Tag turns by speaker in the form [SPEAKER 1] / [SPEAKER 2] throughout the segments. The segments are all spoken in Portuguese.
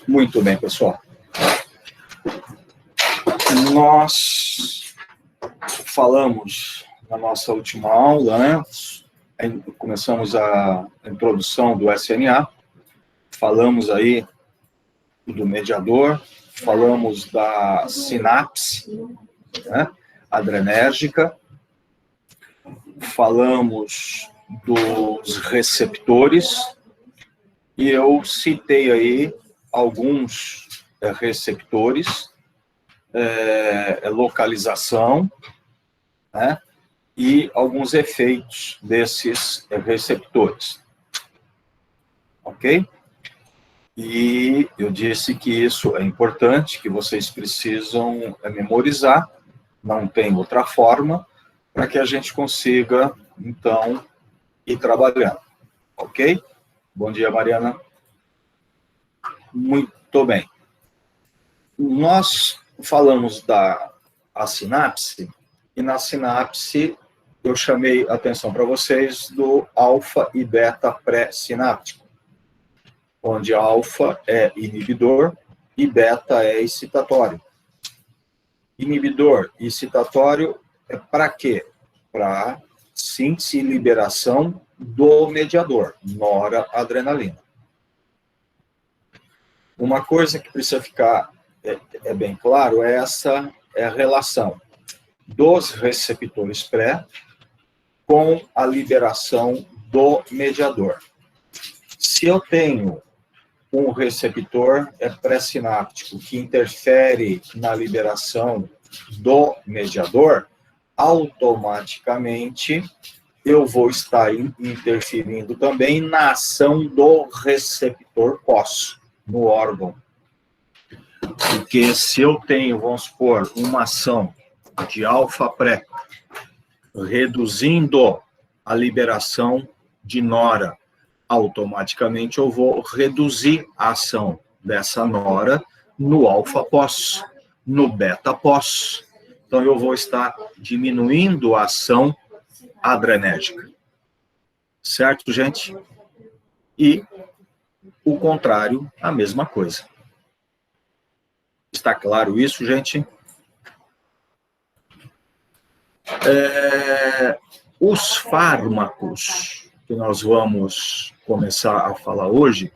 [SPEAKER 1] Muito bem, pessoal. Nós falamos na nossa última aula, né? Começamos a introdução do SNA, falamos aí do mediador, falamos da sinapse, né, adrenérgica, falamos dos receptores, e eu citei aí alguns receptores, localização, né, e alguns efeitos desses receptores. Ok? E eu disse que isso é importante, que vocês precisam memorizar, não tem outra forma, para que a gente consiga, então, ir trabalhando. Ok? Bom dia, Mariana. Muito bem. Nós falamos da sinapse, e na sinapse eu chamei a atenção para vocês do alfa e beta pré-sináptico, onde alfa é inibidor e beta é excitatório. Inibidor e excitatório é para quê? Para síntese e liberação do mediador, noradrenalina. Uma coisa que precisa ficar bem claro é a relação dos receptores pré com a liberação do mediador. Se eu tenho um receptor pré-sináptico que interfere na liberação do mediador, automaticamente eu vou estar interferindo também na ação do receptor pós, no órgão. Porque se eu tenho, vamos supor, uma ação de alfa-pré, reduzindo a liberação de nora, automaticamente eu vou reduzir a ação dessa nora no alfa-pós, no beta-pós. Então, eu vou estar diminuindo a ação adrenérgica. Certo, gente? E o contrário, a mesma coisa. Está claro isso, gente? Os fármacos que nós vamos começar a falar hoje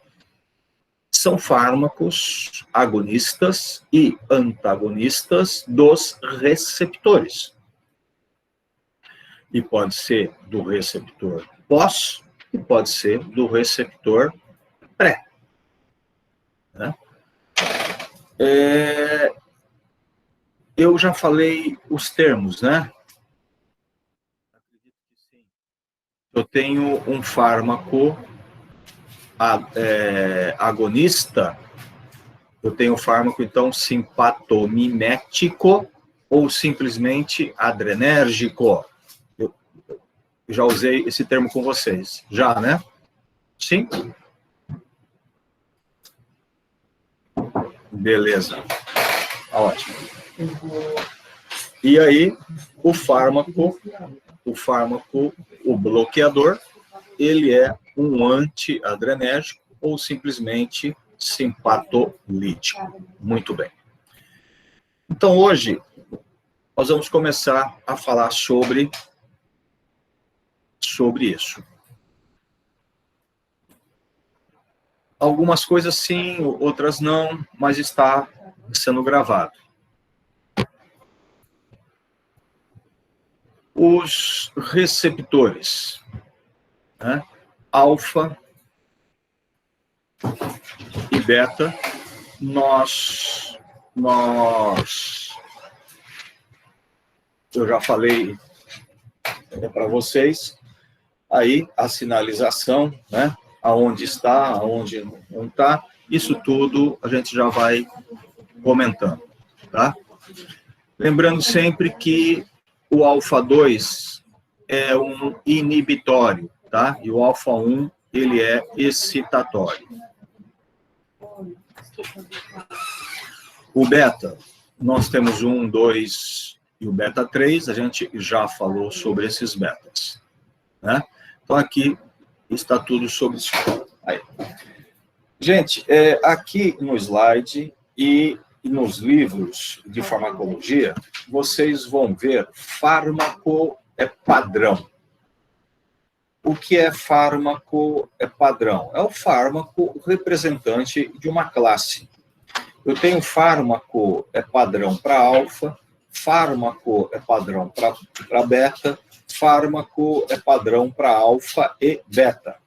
[SPEAKER 1] são fármacos agonistas e antagonistas dos receptores. E pode ser do receptor pós e pode ser do receptor pré. Né? Eu já falei os termos, né? Eu tenho um fármaco agonista, eu tenho um fármaco, então, simpatomimético ou simplesmente adrenérgico. Eu já usei esse termo com vocês. Já, né? Sim? Beleza. Ótimo. E aí, o bloqueador, ele é um antiadrenérgico ou simplesmente simpatolítico. Muito bem. Então, hoje, nós vamos começar a falar sobre isso. Algumas coisas sim, outras não, mas está sendo gravado. Os receptores, né? Alfa e beta, eu já falei para vocês, aí a sinalização, né? Aonde está, aonde não está, isso tudo a gente já vai comentando, tá? Lembrando sempre que o alfa-2 é um inibitório, tá? E o alfa-1, ele é excitatório. O beta, nós temos 1, 2 e o beta-3, a gente já falou sobre esses betas, né? Então, aqui está tudo sobre isso. Aí. Gente, aqui no slide e nos livros de farmacologia, vocês vão ver fármaco padrão. O que é fármaco padrão? É o fármaco representante de uma classe. Eu tenho fármaco padrão para alfa, fármaco padrão para beta, fármaco padrão para alfa e beta.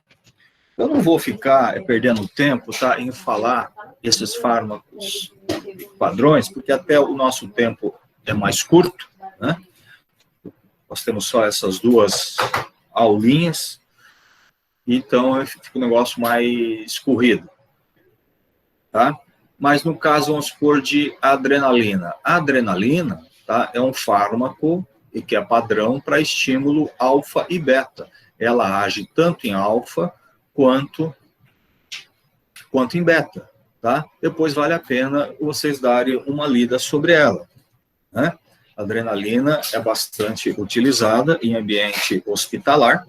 [SPEAKER 1] Eu não vou ficar perdendo tempo, tá, em falar esses fármacos padrões, porque até o nosso tempo é mais curto, né? Nós temos só essas duas aulinhas, então fica um negócio mais corrido, tá? Mas no caso, vamos supor, de adrenalina. A adrenalina, tá, é um fármaco que é padrão para estímulo alfa e beta. Ela age tanto em alfa quanto em beta, tá? Depois vale a pena vocês darem uma lida sobre ela, né? A adrenalina é bastante utilizada em ambiente hospitalar,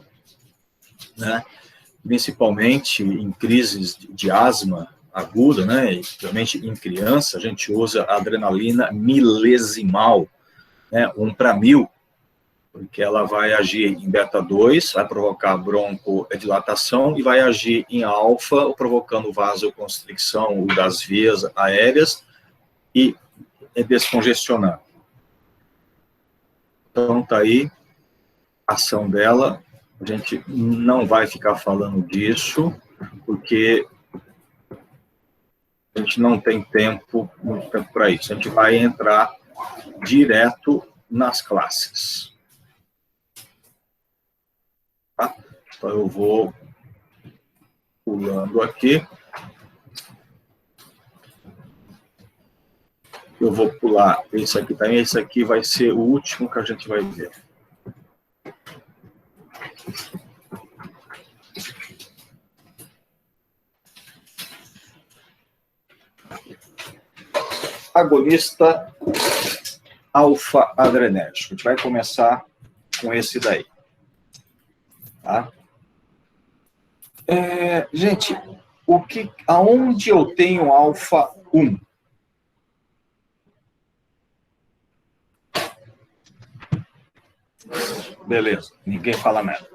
[SPEAKER 1] né? Principalmente em crises de asma aguda, né? E principalmente em criança, a gente usa a adrenalina milesimal, né? 1/1000, porque ela vai agir em beta-2, vai provocar broncodilatação, e vai agir em alfa, provocando vasoconstricção das vias aéreas e descongestionando. Então, tá aí a ação dela. A gente não vai ficar falando disso, porque a gente não tem muito tempo para isso. A gente vai entrar direto nas classes. Tá? Então, eu vou pulando aqui. Eu vou pular esse aqui também. Esse aqui vai ser o último que a gente vai ver. Agonista alfa-adrenérgico. A gente vai começar com esse daí. Tá? Gente, aonde eu tenho alfa 1? Beleza, ninguém fala nada.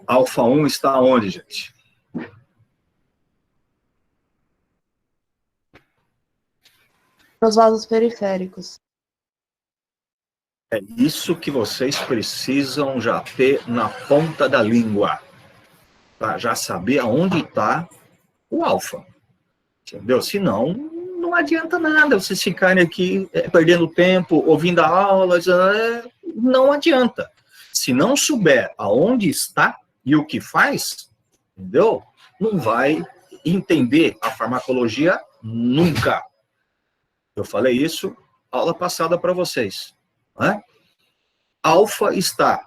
[SPEAKER 1] Alfa 1 está onde, gente?
[SPEAKER 2] Nos vasos periféricos.
[SPEAKER 1] É isso que vocês precisam já ter na ponta da língua, para já saber aonde está o alfa. Entendeu? Senão, não adianta nada vocês ficarem aqui perdendo tempo, ouvindo a aula, não adianta. Se não souber aonde está e o que faz, entendeu? Não vai entender a farmacologia nunca. Eu falei isso aula passada para vocês. Né? Alfa está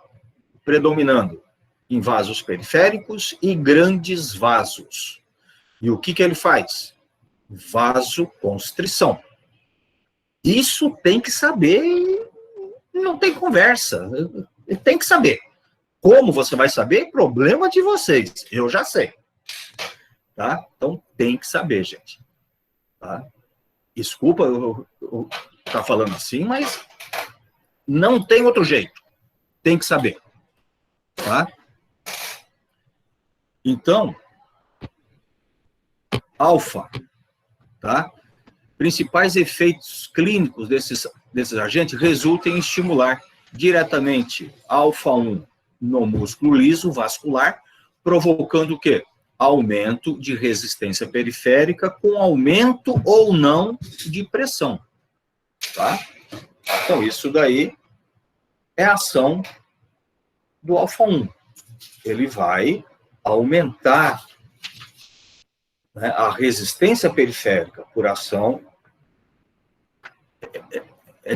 [SPEAKER 1] predominando em vasos periféricos e grandes vasos. E o que ele faz? Vasoconstrição. Isso tem que saber, não tem conversa. Tem que saber. Como você vai saber? Problema de vocês. Eu já sei. Tá? Então, tem que saber, gente. Tá? Desculpa eu estar falando assim, mas não tem outro jeito. Tem que saber. Tá? Então, alfa, tá? Principais efeitos clínicos desses agentes resultam em estimular diretamente alfa-1 no músculo liso vascular, provocando o quê? Aumento de resistência periférica com aumento ou não de pressão, tá? Então, isso daí é a ação do alfa-1. Ele vai aumentar, né, a resistência periférica por ação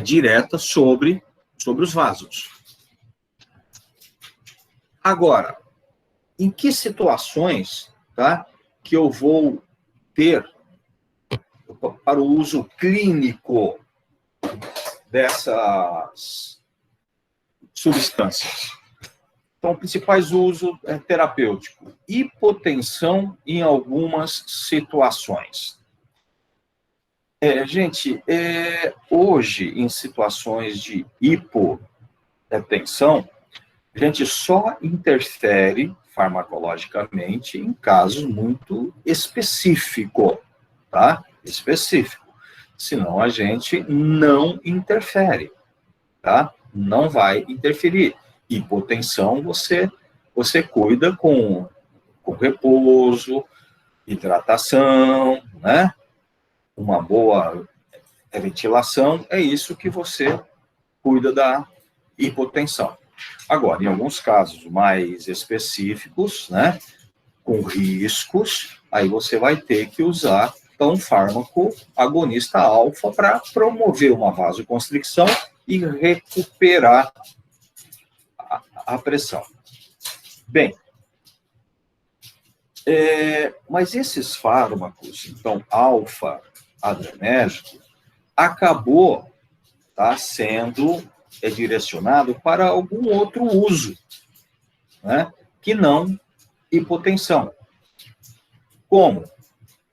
[SPEAKER 1] direta sobre os vasos. Agora, em que situações, tá, que eu vou ter para o uso clínico dessas substâncias? Então, principais usos terapêutico. Hipotensão em algumas situações. Gente, hoje, em situações de hipotensão, a gente só interfere farmacologicamente em casos muito específicos, tá? Específico. Senão a gente não interfere, tá? Não vai interferir. Hipotensão você cuida com repouso, hidratação, né? Uma boa ventilação, é isso que você cuida da hipotensão. Agora, em alguns casos mais específicos, né, com riscos, aí você vai ter que usar então, um fármaco agonista alfa para promover uma vasoconstricção e recuperar a pressão. Bem, mas esses fármacos, então, alfa-adrenérgico, acabou sendo direcionado para algum outro uso, né, que não hipotensão. Como?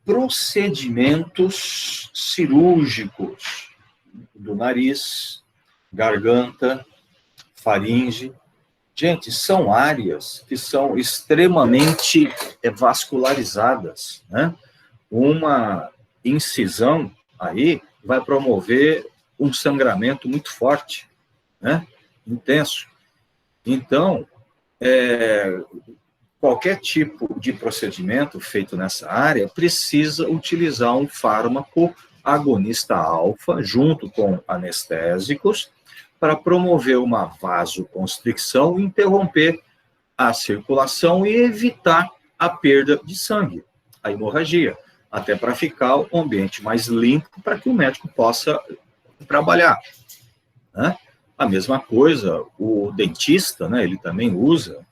[SPEAKER 1] Procedimentos cirúrgicos do nariz, garganta, faringe. Gente, são áreas que são extremamente vascularizadas, né? Uma incisão aí vai promover um sangramento muito forte, né? Intenso. Então, qualquer tipo de procedimento feito nessa área precisa utilizar um fármaco agonista alfa junto com anestésicos para promover uma vasoconstricção, interromper a circulação e evitar a perda de sangue, a hemorragia, até para ficar o ambiente mais limpo para que o médico possa trabalhar, né? A mesma coisa, o dentista, né, ele também usa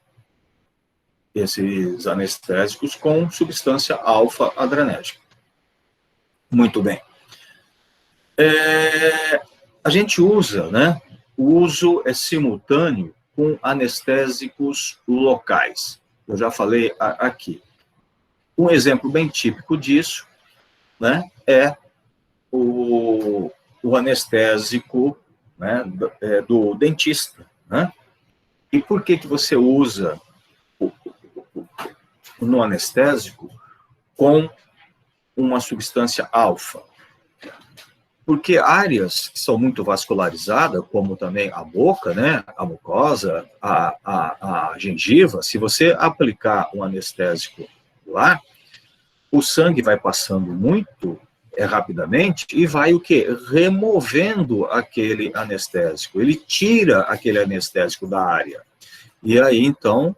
[SPEAKER 1] esses anestésicos com substância alfa-adrenérgica. Muito bem. A gente usa, né, o uso é simultâneo com anestésicos locais. Eu já falei aqui. Um exemplo bem típico disso, né, é o anestésico, né, do dentista, né? E por que você usa no anestésico com uma substância alfa? Porque áreas que são muito vascularizadas, como também a boca, né, a mucosa, a gengiva, se você aplicar um anestésico lá, o sangue vai passando muito rapidamente e vai o quê? Removendo aquele anestésico. Ele tira aquele anestésico da área. E aí, então,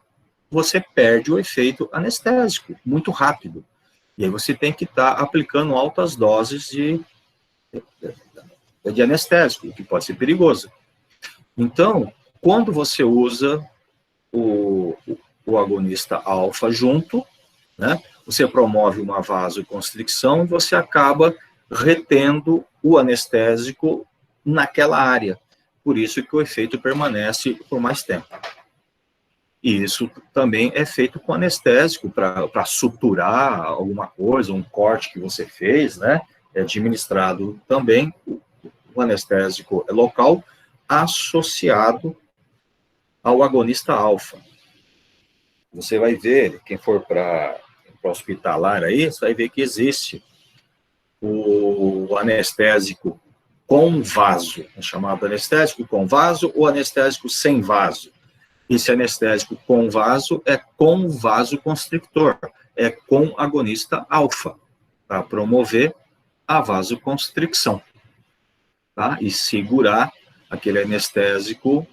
[SPEAKER 1] você perde o efeito anestésico muito rápido. E aí você tem que estar aplicando altas doses de anestésico, que pode ser perigoso. Então, quando você usa o agonista alfa junto, né, você promove uma vasoconstricção, você acaba retendo o anestésico naquela área. Por isso que o efeito permanece por mais tempo. E isso também é feito com anestésico para suturar alguma coisa, um corte que você fez, né? É administrado também o anestésico local associado ao agonista alfa. Você vai ver, quem for para hospitalar aí, você vai ver que existe o anestésico com vaso, é chamado anestésico com vaso ou anestésico sem vaso. Esse anestésico com vaso é com vasoconstrictor, é com agonista alfa, para promover a vasoconstricção, tá? E segurar aquele anestésico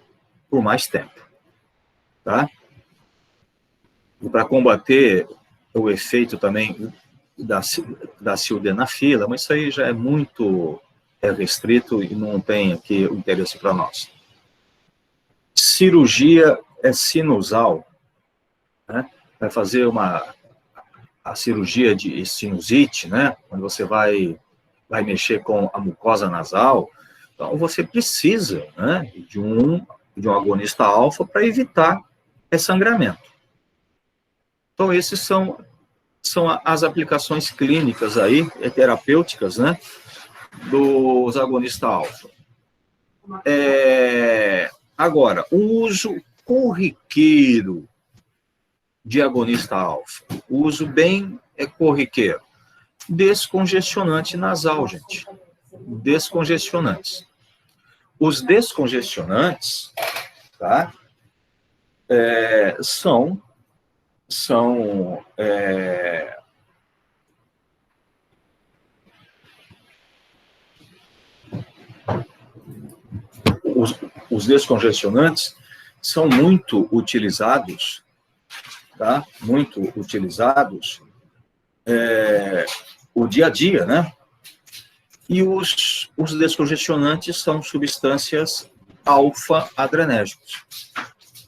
[SPEAKER 1] por mais tempo, tá? E para combater o efeito também da sildenafila, mas isso aí já é muito restrito e não tem aqui o interesse para nós. Cirurgia sinusal, né? Vai fazer a cirurgia de sinusite, né? Quando você vai mexer com a mucosa nasal, então você precisa, né, de um agonista alfa para evitar é sangramento. Então, esses são as aplicações clínicas aí, terapêuticas, né, dos agonistas alfa. Agora, o uso corriqueiro de agonista alfa, o uso bem corriqueiro, descongestionante nasal, gente. Descongestionantes. Os descongestionantes, tá, são os descongestionantes são muito utilizados, tá? Muito utilizados o dia a dia, né? E os descongestionantes são substâncias alfa-adrenérgicos,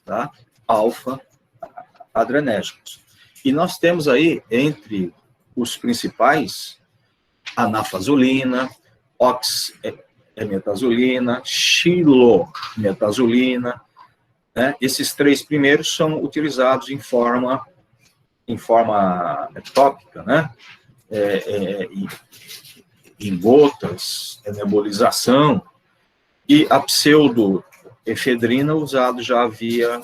[SPEAKER 1] tá? Alfa-adrenérgicos. E nós temos aí, entre os principais, a nafazolina, oxmetazolina, xilometazolina, né? Esses três primeiros são utilizados em forma tópica, né? Em gotas, nebulização, e a pseudoefedrina usado já via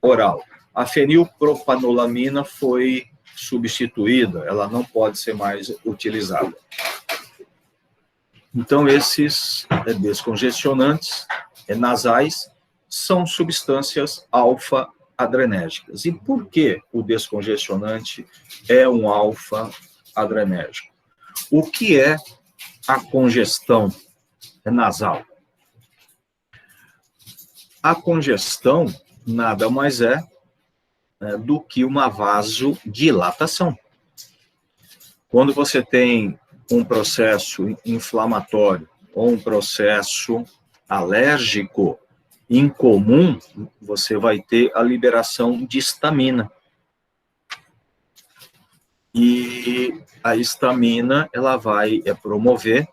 [SPEAKER 1] oral. A fenilpropanolamina foi substituída, ela não pode ser mais utilizada. Então, esses descongestionantes nasais são substâncias alfa-adrenérgicas. E por que o descongestionante é um alfa-adrenérgico? O que é a congestão nasal? A congestão nada mais é do que uma vasodilatação. Quando você tem um processo inflamatório ou um processo alérgico incomum, você vai ter a liberação de histamina. E a histamina, ela vai promover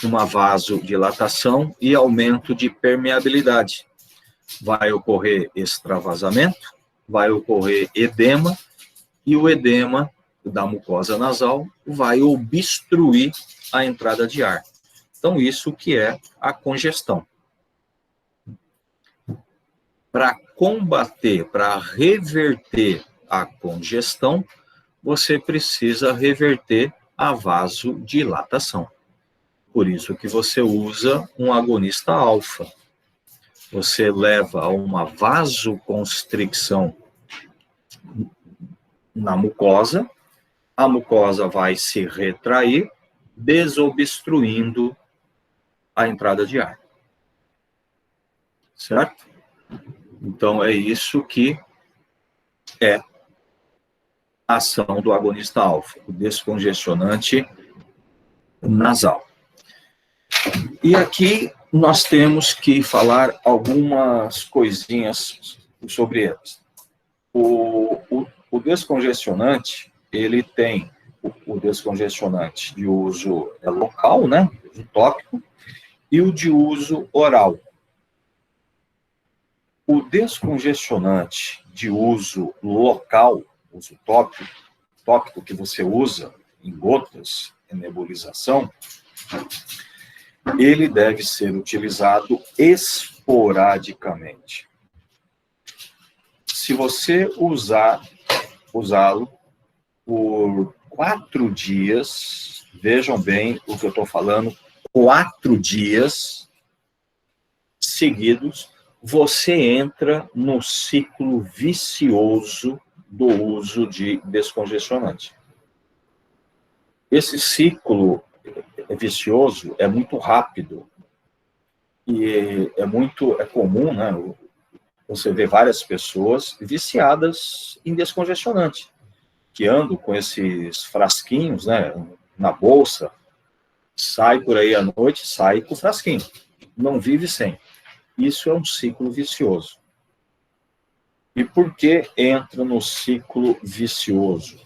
[SPEAKER 1] uma vasodilatação e aumento de permeabilidade. Vai ocorrer extravasamento, vai ocorrer edema, e o edema da mucosa nasal vai obstruir a entrada de ar. Então, isso que é a congestão. Para combater, para reverter a congestão, você precisa reverter a vasodilatação. Por isso que você usa um agonista alfa. Você leva a uma vasoconstricção na mucosa, a mucosa vai se retrair, desobstruindo a entrada de ar. Certo? Então, é isso que é a ação do agonista alfa, o descongestionante nasal. E aqui nós temos que falar algumas coisinhas sobre eles. O descongestionante, ele tem o descongestionante de uso local, né, de tópico, e o de uso oral. O descongestionante de uso local, uso tópico que você usa em gotas, em nebulização, ele deve ser utilizado esporadicamente. Se você usá-lo por 4 dias, vejam bem o que eu estou falando, 4 dias seguidos, você entra no ciclo vicioso do uso de descongestionante. Esse ciclo vicioso é muito rápido e é comum, né? Você vê várias pessoas viciadas em descongestionante, que andam com esses frasquinhos, né, na bolsa, sai por aí à noite, sai com o frasquinho, não vive sem. Isso é um ciclo vicioso. E por que entra no ciclo vicioso?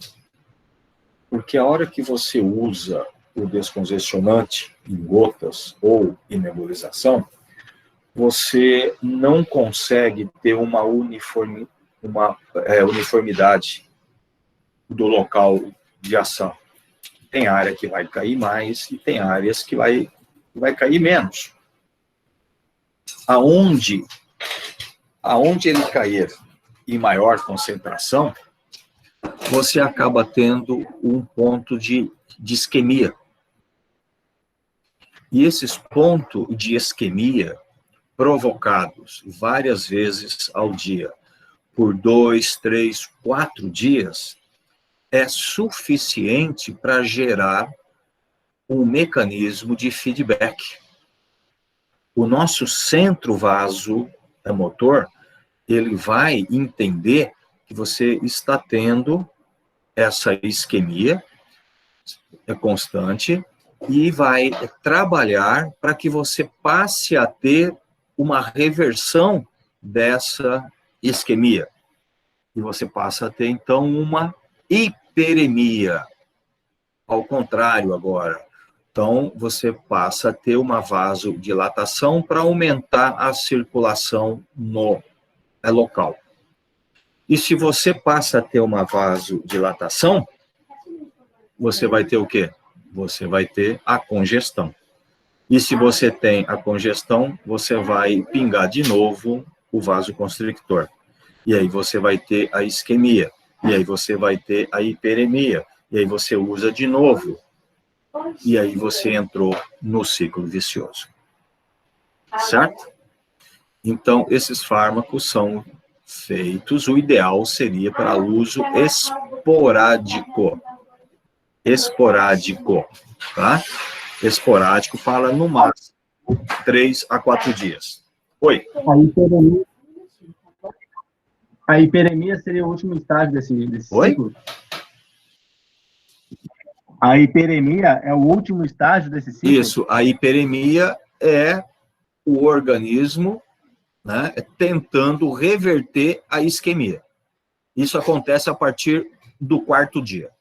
[SPEAKER 1] Porque a hora que você usa o descongestionante em gotas ou em nebulização, você não consegue ter uma uma uniformidade do local de ação. Tem área que vai cair mais e tem áreas que vai cair menos. Aonde ele cair em maior concentração, você acaba tendo um ponto de isquemia. E esses pontos de isquemia, provocados várias vezes ao dia, por 2, 3, 4 dias, é suficiente para gerar um mecanismo de feedback. O nosso centro vasomotor, ele vai entender que você está tendo essa isquemia constante e vai trabalhar para que você passe a ter uma reversão dessa isquemia. E você passa a ter, então, uma hiperemia. Ao contrário, agora. Então, você passa a ter uma vasodilatação para aumentar a circulação no local. E se você passa a ter uma vasodilatação, você vai ter o quê? Você vai ter a congestão. E se você tem a congestão, você vai pingar de novo o vasoconstrictor. E aí você vai ter a isquemia. E aí você vai ter a hiperemia. E aí você usa de novo. E aí você entrou no ciclo vicioso. Certo? Então, esses fármacos são feitos, o ideal seria para uso esporádico. Esporádico, tá? Esporádico fala no máximo 3 a 4 dias. Oi.
[SPEAKER 3] A hiperemia seria o último estágio desse ciclo? A hiperemia é o último estágio desse ciclo?
[SPEAKER 1] Isso, a hiperemia é o organismo, né, tentando reverter a isquemia. Isso acontece a partir do 4º dia.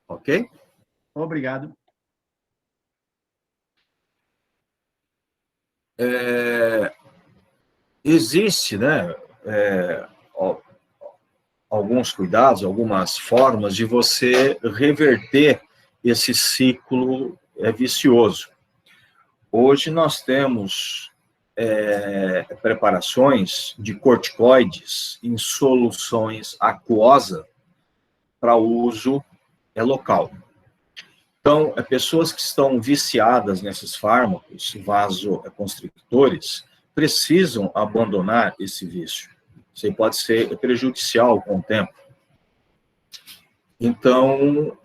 [SPEAKER 1] Ok?
[SPEAKER 3] Obrigado.
[SPEAKER 1] Existe, né, alguns cuidados, algumas formas de você reverter esse ciclo vicioso. Hoje nós temos preparações de corticoides em soluções aquosa para uso local. Então, pessoas que estão viciadas nesses fármacos vasoconstrictores precisam abandonar esse vício. Isso pode ser prejudicial com o tempo. Então,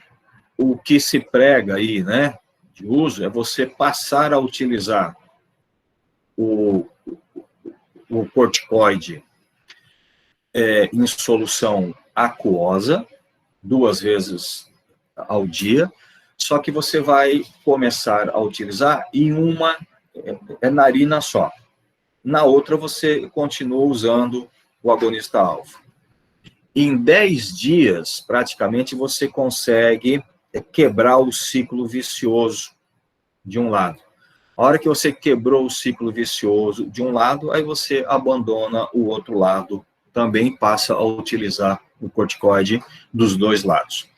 [SPEAKER 1] o que se prega aí, né, de uso, é você passar a utilizar o corticoide em solução aquosa, 2 vezes ao dia, só que você vai começar a utilizar em uma narina só. Na outra, você continua usando o agonista-alfa. Em 10 dias, praticamente, você consegue quebrar o ciclo vicioso de um lado. A hora que você quebrou o ciclo vicioso de um lado, aí você abandona o outro lado, também passa a utilizar o corticoide dos 2 lados.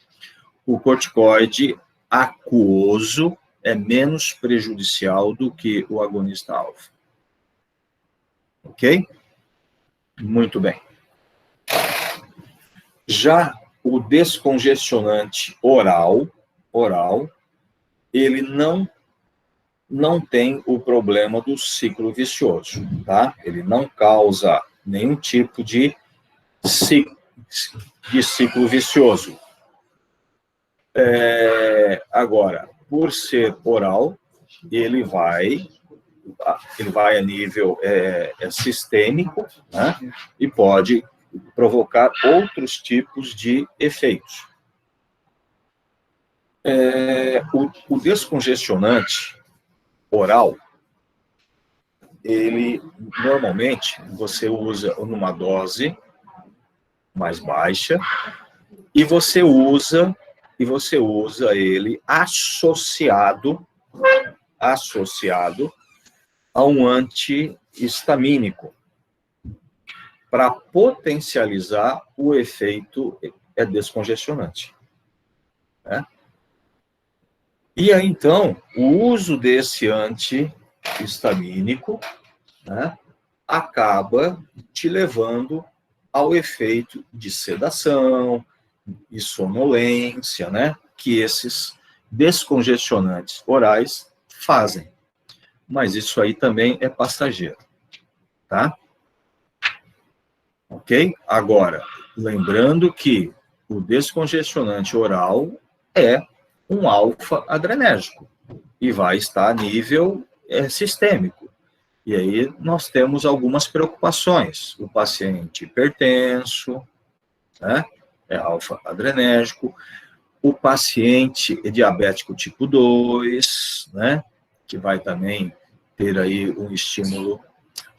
[SPEAKER 1] O corticoide aquoso é menos prejudicial do que o agonista-alfa. Ok? Muito bem. Já o descongestionante oral, ele não tem o problema do ciclo vicioso, tá? Ele não causa nenhum tipo de ciclo vicioso. Agora, por ser oral, ele vai a nível sistêmico, né? E pode provocar outros tipos de efeitos. O descongestionante oral, ele normalmente você usa numa dose mais baixa e você usa ele associado a um histamínico para potencializar o efeito descongestionante. Né? E aí, então, o uso desse antihistamínico, né, acaba te levando ao efeito de sedação e sonolência, né, que esses descongestionantes orais fazem. Mas isso aí também é passageiro, tá? Ok? Agora, lembrando que o descongestionante oral é um alfa-adrenérgico e vai estar a nível sistêmico. E aí nós temos algumas preocupações. O paciente hipertenso, né, é alfa-adrenérgico. O paciente diabético tipo 2, né, que vai também ter aí um estímulo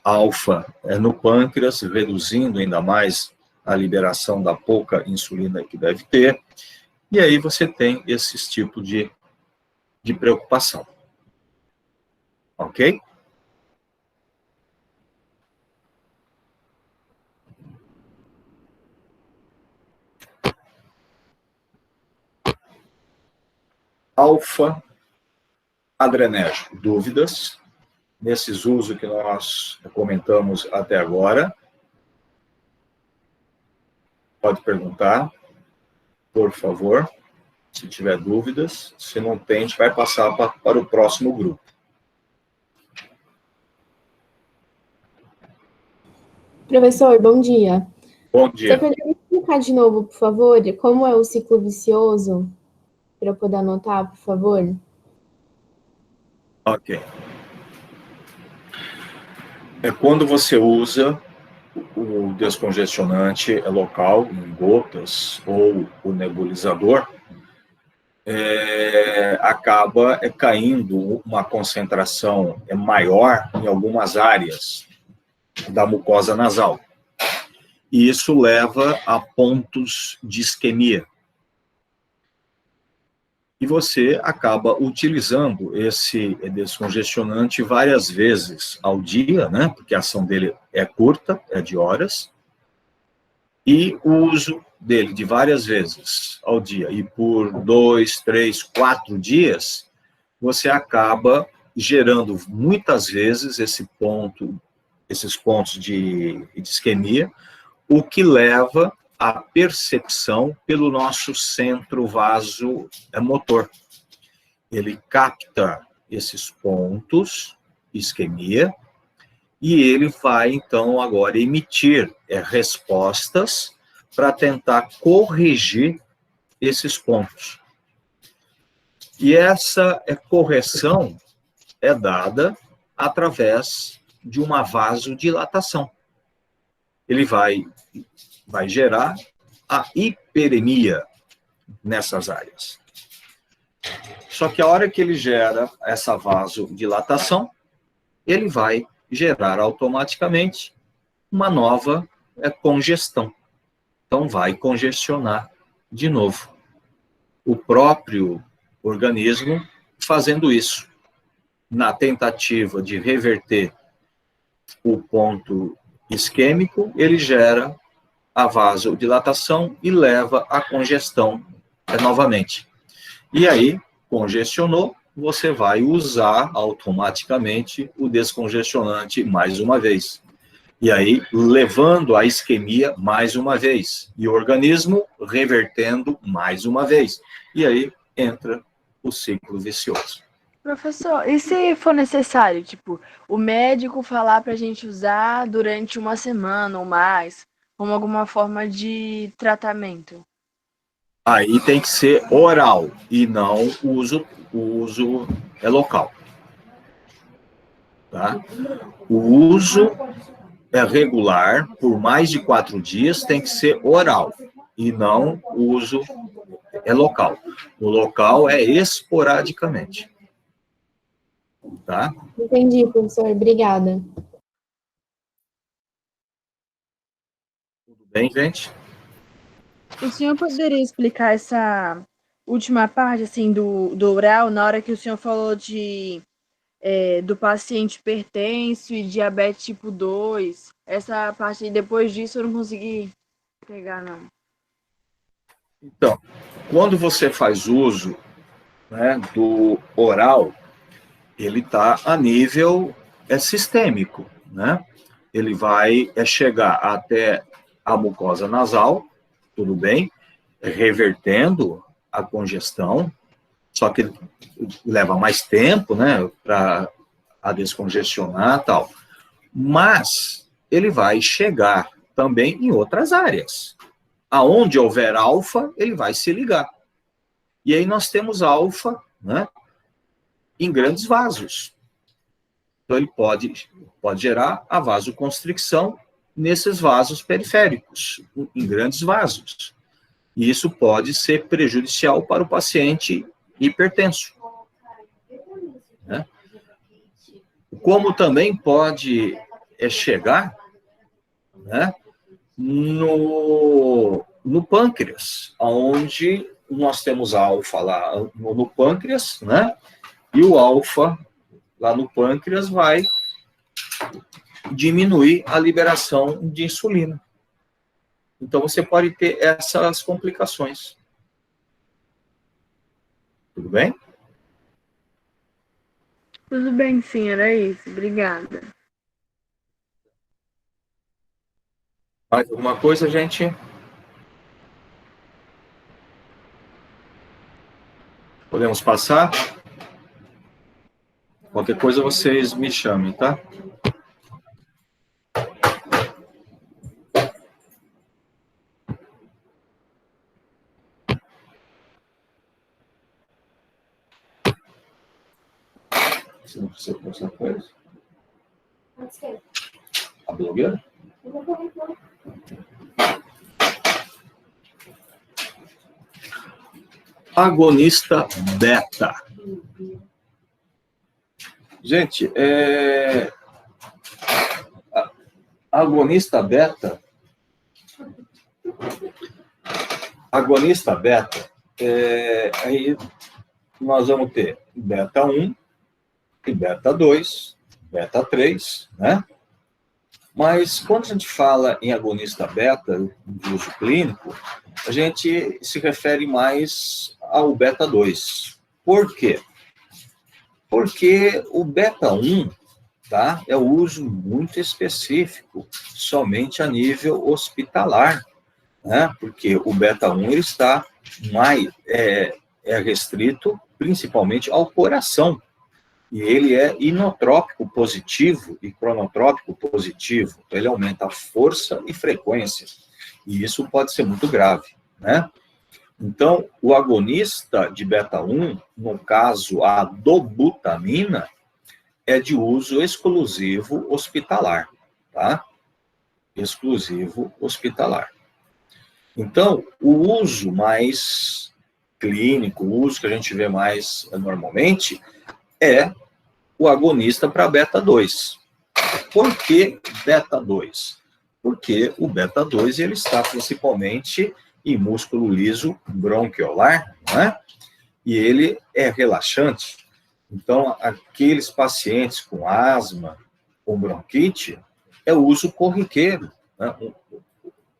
[SPEAKER 1] alfa no pâncreas, reduzindo ainda mais a liberação da pouca insulina que deve ter. E aí você tem esses tipos de preocupação. Ok? Alfa-adrenérgico. Dúvidas? Nesses usos que nós comentamos até agora? Pode perguntar, por favor, se tiver dúvidas. Se não tem, a gente vai passar para o próximo grupo.
[SPEAKER 4] Professor, bom dia.
[SPEAKER 1] Bom dia.
[SPEAKER 4] Você poderia explicar de novo, por favor, como é o ciclo vicioso? Para eu poder anotar, por favor?
[SPEAKER 1] Ok. É quando você usa o descongestionante local, em gotas, ou o nebulizador, acaba caindo uma concentração maior em algumas áreas da mucosa nasal. E isso leva a pontos de isquemia. E você acaba utilizando esse descongestionante várias vezes ao dia, né? Porque a ação dele é curta, é de horas, e o uso dele de várias vezes ao dia, e por 2, 3, 4 dias, você acaba gerando muitas vezes esses pontos de isquemia, o que leva à percepção pelo nosso centro vasomotor. Ele capta esses pontos, isquemia, e ele vai, então, agora emitir respostas para tentar corrigir esses pontos. E essa correção é dada através de uma vasodilatação. Ele vai gerar a hiperemia nessas áreas. Só que a hora que ele gera essa vasodilatação, ele vai gerar automaticamente uma nova congestão. Então, vai congestionar de novo. O próprio organismo fazendo isso, na tentativa de reverter o ponto isquêmico, ele gera a vasodilatação e leva à congestão novamente. E aí, congestionou, você vai usar automaticamente o descongestionante mais uma vez. E aí, levando a isquemia mais uma vez. E o organismo revertendo mais uma vez. E aí, entra o ciclo vicioso.
[SPEAKER 2] Professor, e se for necessário, tipo, o médico falar para a gente usar durante uma semana ou mais, como alguma forma de tratamento?
[SPEAKER 1] Aí tem que ser oral e não o uso local. Tá? O uso regular, por mais de 4 dias, tem que ser oral e não o uso local. O local é esporadicamente. Tá?
[SPEAKER 4] Entendi, professor. Obrigada.
[SPEAKER 1] Tudo bem, gente?
[SPEAKER 2] O senhor poderia explicar essa última parte, assim, do oral, na hora que o senhor falou de do paciente hipertenso e diabetes tipo 2. Essa parte aí, depois disso, eu não consegui pegar, não.
[SPEAKER 1] Então, quando você faz uso, né, do oral, ele está a nível sistêmico, né? Ele vai chegar até a mucosa nasal, tudo bem, revertendo a congestão, só que leva mais tempo, né, para a descongestionar e tal. Mas ele vai chegar também em outras áreas. Aonde houver alfa, ele vai se ligar. E aí nós temos alfa, né, em grandes vasos. Então ele pode gerar a vasoconstricção nesses vasos periféricos, em grandes vasos. E isso pode ser prejudicial para o paciente hipertenso, né? Como também pode chegar, né, no pâncreas, onde nós temos alfa lá no pâncreas, né? E o alfa lá no pâncreas vai diminuir a liberação de insulina. Então, você pode ter essas complicações. Tudo bem?
[SPEAKER 2] Tudo bem, sim, era isso. Obrigada.
[SPEAKER 1] Mais alguma coisa, gente? Podemos passar? Qualquer coisa vocês me chamem, tá? Você não precisa conversar com eles? A blogueira? Agonista beta. Gente, agonista beta, aí nós vamos ter beta 1 e beta 2, beta 3, né? Mas quando a gente fala em agonista beta de uso clínico, a gente se refere mais ao beta 2. Por quê? Porque o beta 1, tá, é o uso muito específico, somente a nível hospitalar, né? Porque o beta 1 ele está mais restrito principalmente ao coração. E ele é inotrópico positivo e cronotrópico positivo. Então, ele aumenta a força e frequência. E isso pode ser muito grave, né? Então, o agonista de beta-1, no caso a dobutamina, é de uso exclusivo hospitalar, tá? Exclusivo hospitalar. Então, o uso mais clínico, o uso que a gente vê mais normalmente, é o agonista para beta-2. Por que beta-2? Porque o beta-2 ele está principalmente em músculo liso bronquiolar, né? E ele é relaxante. Então, aqueles pacientes com asma ou bronquite, é o uso corriqueiro, né?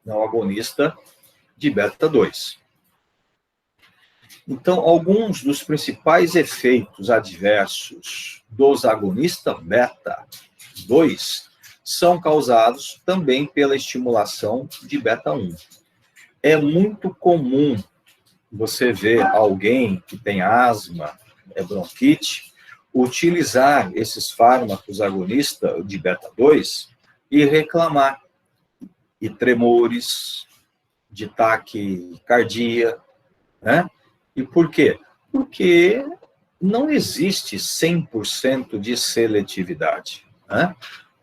[SPEAKER 1] Um agonista de beta-2. Então, alguns dos principais efeitos adversos dos agonistas beta-2 são causados também pela estimulação de beta-1. É muito comum você ver alguém que tem asma, bronquite, utilizar esses fármacos agonistas de beta-2 e reclamar de tremores, de taquicardia, né? E por quê? Porque não existe 100% de seletividade, né?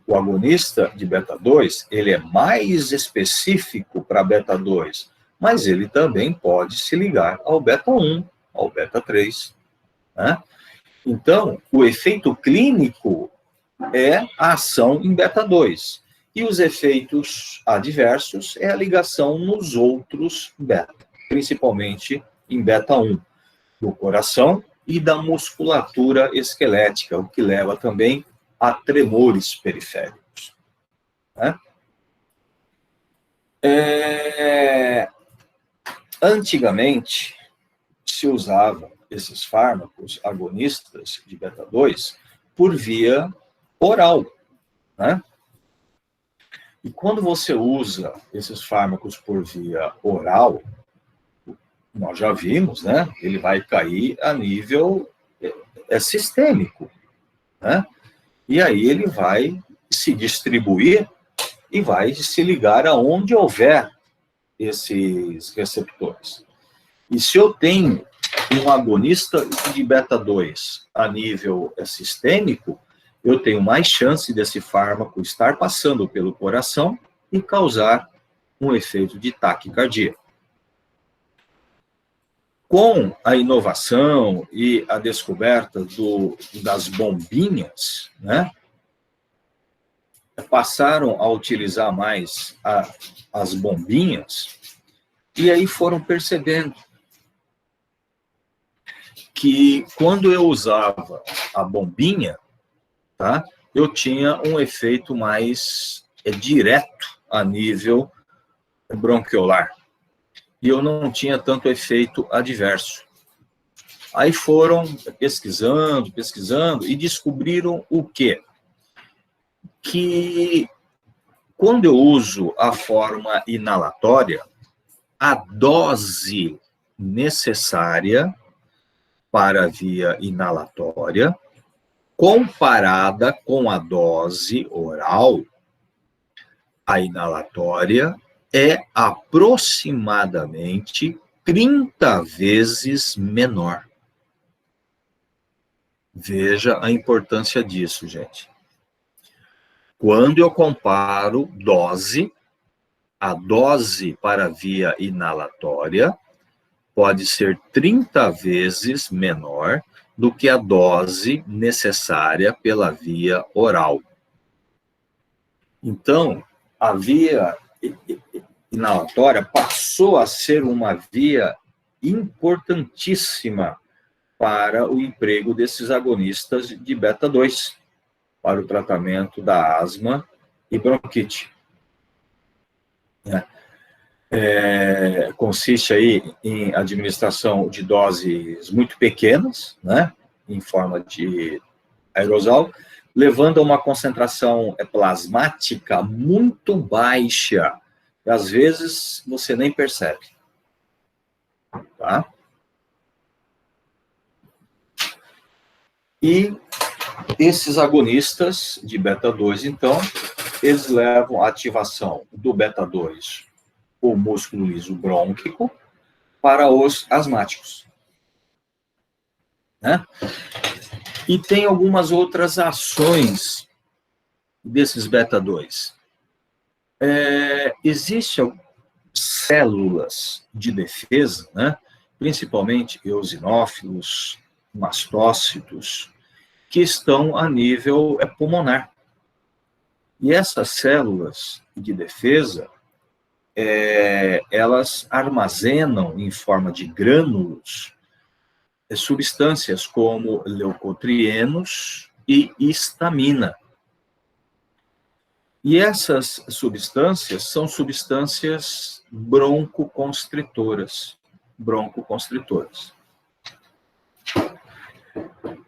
[SPEAKER 1] O agonista de beta-2, ele é mais específico para beta-2, mas ele também pode se ligar ao beta-1, ao beta-3, né? Então, o efeito clínico é a ação em beta-2, e os efeitos adversos é a ligação nos outros beta, principalmente em beta-1, no coração e da musculatura esquelética, o que leva também a tremores periféricos. Né? Antigamente, se usava esses fármacos agonistas de beta-2 por via oral, né? E quando você usa esses fármacos por via oral, nós já vimos, né? Ele vai cair a nível sistêmico, né? E aí ele vai se distribuir e vai se ligar aonde houver esses receptores. E se eu tenho um agonista de beta-2 a nível sistêmico, eu tenho mais chance desse fármaco estar passando pelo coração e causar um efeito de taquicardia. Com a inovação e a descoberta das bombinhas, né, passaram a utilizar mais as bombinhas, e aí foram percebendo que quando eu usava a bombinha, tá, eu tinha um efeito mais direto a nível bronquiolar. E eu não tinha tanto efeito adverso. Aí foram pesquisando, e descobriram o quê? Que quando eu uso a forma inalatória, a dose necessária para a via inalatória, comparada com a dose oral, a inalatória é aproximadamente 30 vezes menor. Veja a importância disso, gente. Quando eu comparo a dose para a via inalatória pode ser 30 vezes menor do que a dose necessária pela via oral. Então, a via inalatória passou a ser uma via importantíssima para o emprego desses agonistas de beta-2, para o tratamento da asma e bronquite. Consiste aí em administração de doses muito pequenas, né, em forma de aerosol, levando a uma concentração plasmática muito baixa. E, às vezes, você nem percebe. Tá? E esses agonistas de beta-2, então, eles levam a ativação do beta-2, o músculo liso brônquico, para os asmáticos. Né? E tem algumas outras ações desses beta-2. Existem células de defesa, né? Principalmente eosinófilos, mastócitos, que estão a nível pulmonar. E essas células de defesa, elas armazenam em forma de grânulos substâncias como leucotrienos e histamina. E essas substâncias são substâncias broncoconstritoras.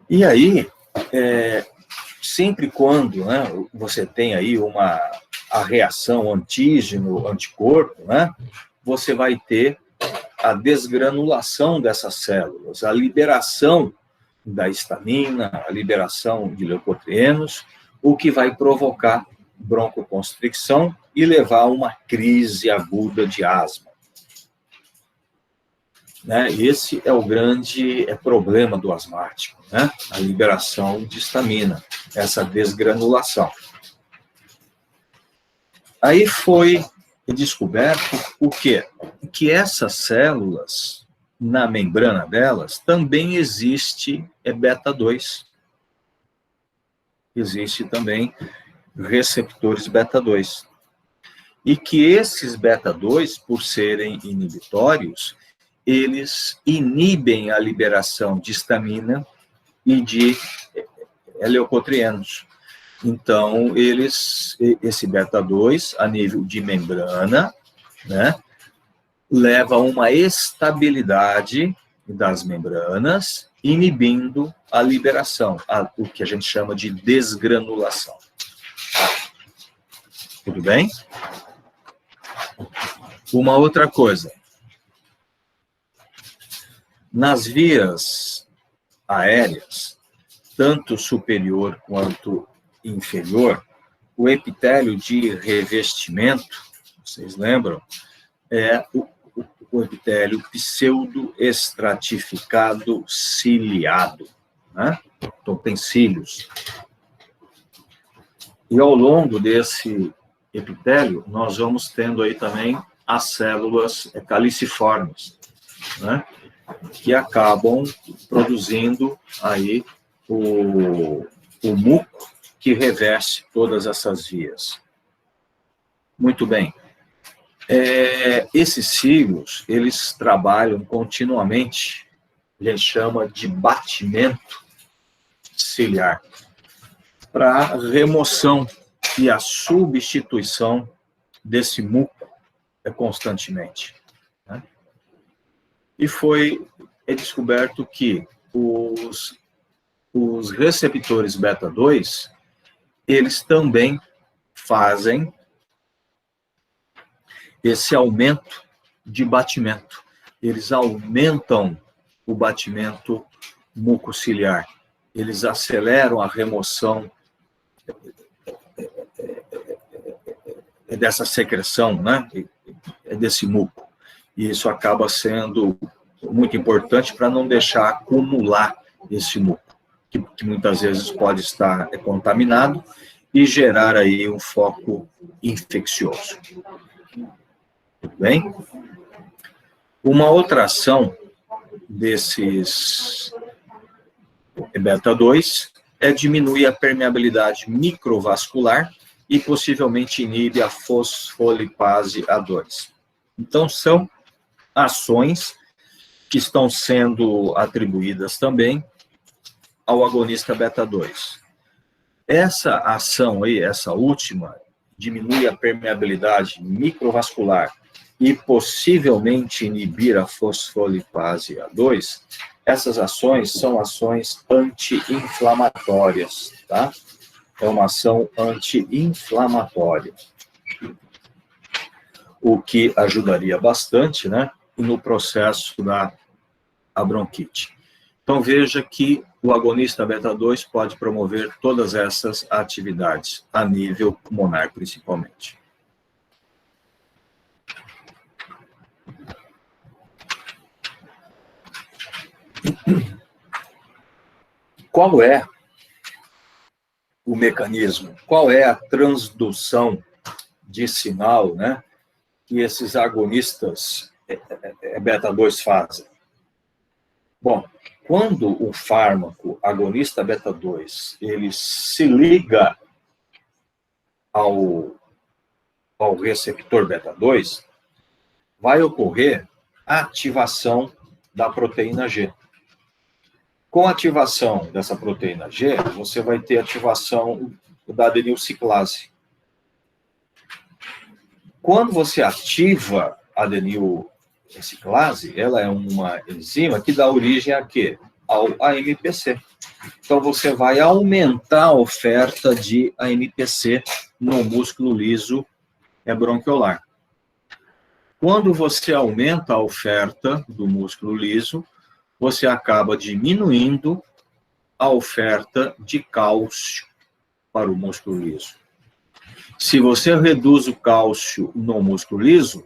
[SPEAKER 1] E aí, sempre quando, né, você tem aí a reação antígeno-anticorpo, né, você vai ter a desgranulação dessas células, a liberação da histamina, a liberação de leucotrienos, o que vai provocar broncoconstricção e levar a uma crise aguda de asma. Né? Esse é o grande problema do asmático, né? A liberação de histamina, essa desgranulação. Aí foi descoberto o quê? Que essas células, na membrana delas, também existe beta-2. Existe também receptores beta-2. E que esses beta-2, por serem inibitórios, eles inibem a liberação de histamina e de leucotrienos. Então, esse beta-2, a nível de membrana, né, leva a uma estabilidade das membranas, inibindo a liberação, o que a gente chama de desgranulação. Tudo bem? Uma outra coisa. Nas vias aéreas, tanto superior quanto inferior, o epitélio de revestimento, vocês lembram, é o epitélio pseudoestratificado ciliado, né? Então, tem cílios. E ao longo desse epitélio, nós vamos tendo aí também as células caliciformes, né? Que acabam produzindo aí o muco que reveste todas essas vias. Muito bem. Esses cílios, eles trabalham continuamente, a gente chama de batimento ciliar, para remoção e a substituição desse muco constantemente, né? E é descoberto que os receptores beta-2, eles também fazem esse aumento de batimento. Eles aumentam o batimento mucociliar. Eles aceleram a remoção dessa secreção, né, desse muco. E isso acaba sendo muito importante para não deixar acumular esse muco, que muitas vezes pode estar contaminado e gerar aí um foco infeccioso. Tudo bem? Uma outra ação desses beta-2 é diminuir a permeabilidade microvascular e possivelmente inibe a fosfolipase A2. Então, são ações que estão sendo atribuídas também ao agonista beta-2. Essa ação aí, essa última, diminui a permeabilidade microvascular e possivelmente inibir a fosfolipase A2, essas ações são ações anti-inflamatórias, tá? É uma ação anti-inflamatória, o que ajudaria bastante, né, no processo da bronquite. Então, veja que o agonista beta-2 pode promover todas essas atividades, a nível pulmonar, principalmente. Qual é o mecanismo? Qual é a transdução de sinal, né, que esses agonistas beta-2 fazem? Bom, quando o fármaco agonista beta-2 ele se liga ao receptor beta-2, vai ocorrer a ativação da proteína G. Com a ativação dessa proteína G, você vai ter ativação da adenilciclase. Quando você ativa a adenilciclase, ela é uma enzima que dá origem a quê? Ao AMPC. Então, você vai aumentar a oferta de AMPC no músculo liso bronquiolar. Quando você aumenta a oferta do músculo liso, você acaba diminuindo a oferta de cálcio para o músculo liso. Se você reduz o cálcio no músculo liso,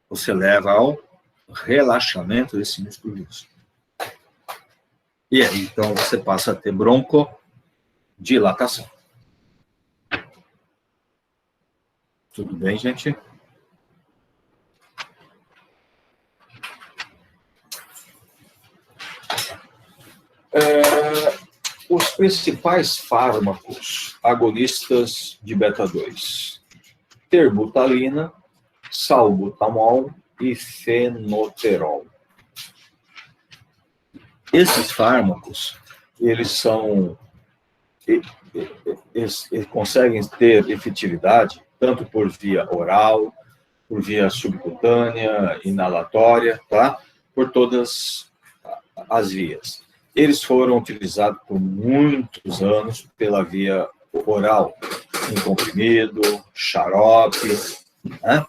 [SPEAKER 1] você leva ao relaxamento desse músculo liso. E aí, então, você passa a ter broncodilatação. Tudo bem, gente? Os principais fármacos agonistas de beta-2: terbutalina, salbutamol e fenoterol. Esses fármacos, eles conseguem ter efetividade tanto por via oral, por via subcutânea, inalatória, tá? Por todas as vias. Eles foram utilizados por muitos anos pela via oral, em comprimido, xarope, né?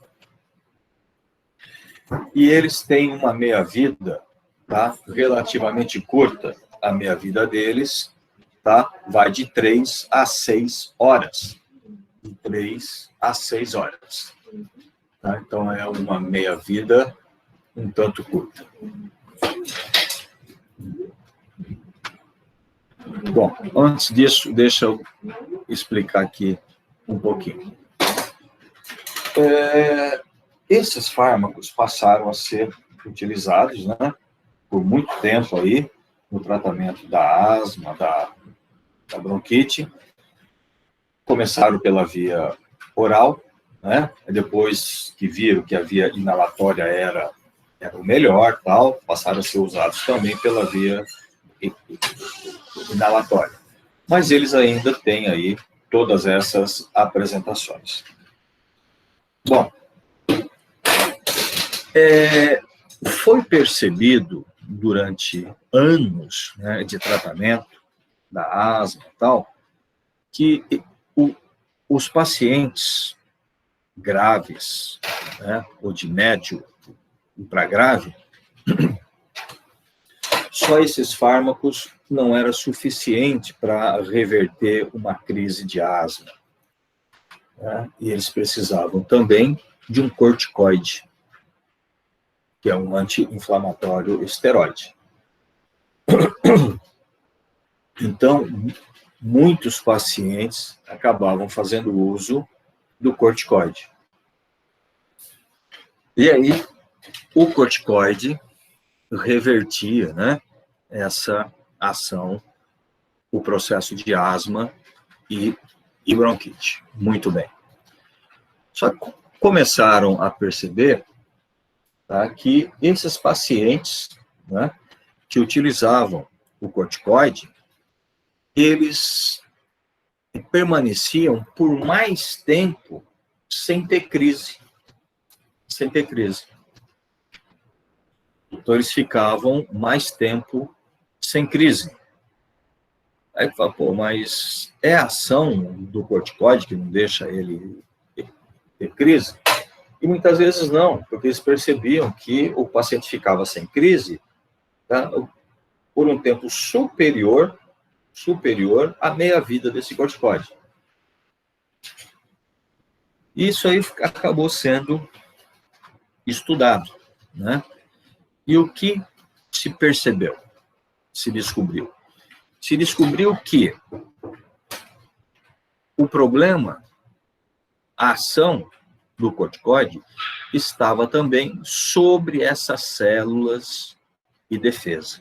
[SPEAKER 1] E eles têm uma meia-vida, tá? Relativamente curta. A meia-vida deles, tá? Vai de 3 a 6 horas. De 3 a 6 horas. Tá? Então, é uma meia-vida um tanto curta. Bom, antes disso, deixa eu explicar aqui um pouquinho. Esses fármacos passaram a ser utilizados, né, por muito tempo aí, no tratamento da asma, da bronquite. Começaram pela via oral, né, depois que viram que a via inalatória era o melhor, tal, passaram a ser usados também pela via inalatória. Mas eles ainda têm aí todas essas apresentações. Bom, foi percebido durante anos, né, de tratamento da asma e tal, que os pacientes graves, né, ou de médio para grave, só esses fármacos não era suficiente para reverter uma crise de asma, né? E eles precisavam também de um corticoide, que é um anti-inflamatório esteroide. Então, muitos pacientes acabavam fazendo uso do corticoide. E aí, o corticoide revertia, né, essa ação, o processo de asma e bronquite. Muito bem. Só que começaram a perceber, tá, que esses pacientes, né, que utilizavam o corticoide, eles permaneciam por mais tempo sem ter crise. Sem ter crise. Então, eles ficavam mais tempo sem crise. Aí fala, pô, mas é a ação do corticoide que não deixa ele ter crise? E muitas vezes não, porque eles percebiam que o paciente ficava sem crise, tá, por um tempo superior à meia-vida desse corticoide. Isso aí acabou sendo estudado, né? E o que se percebeu? Se descobriu? Se descobriu que o problema, a ação do corticoide, estava também sobre essas células de defesa.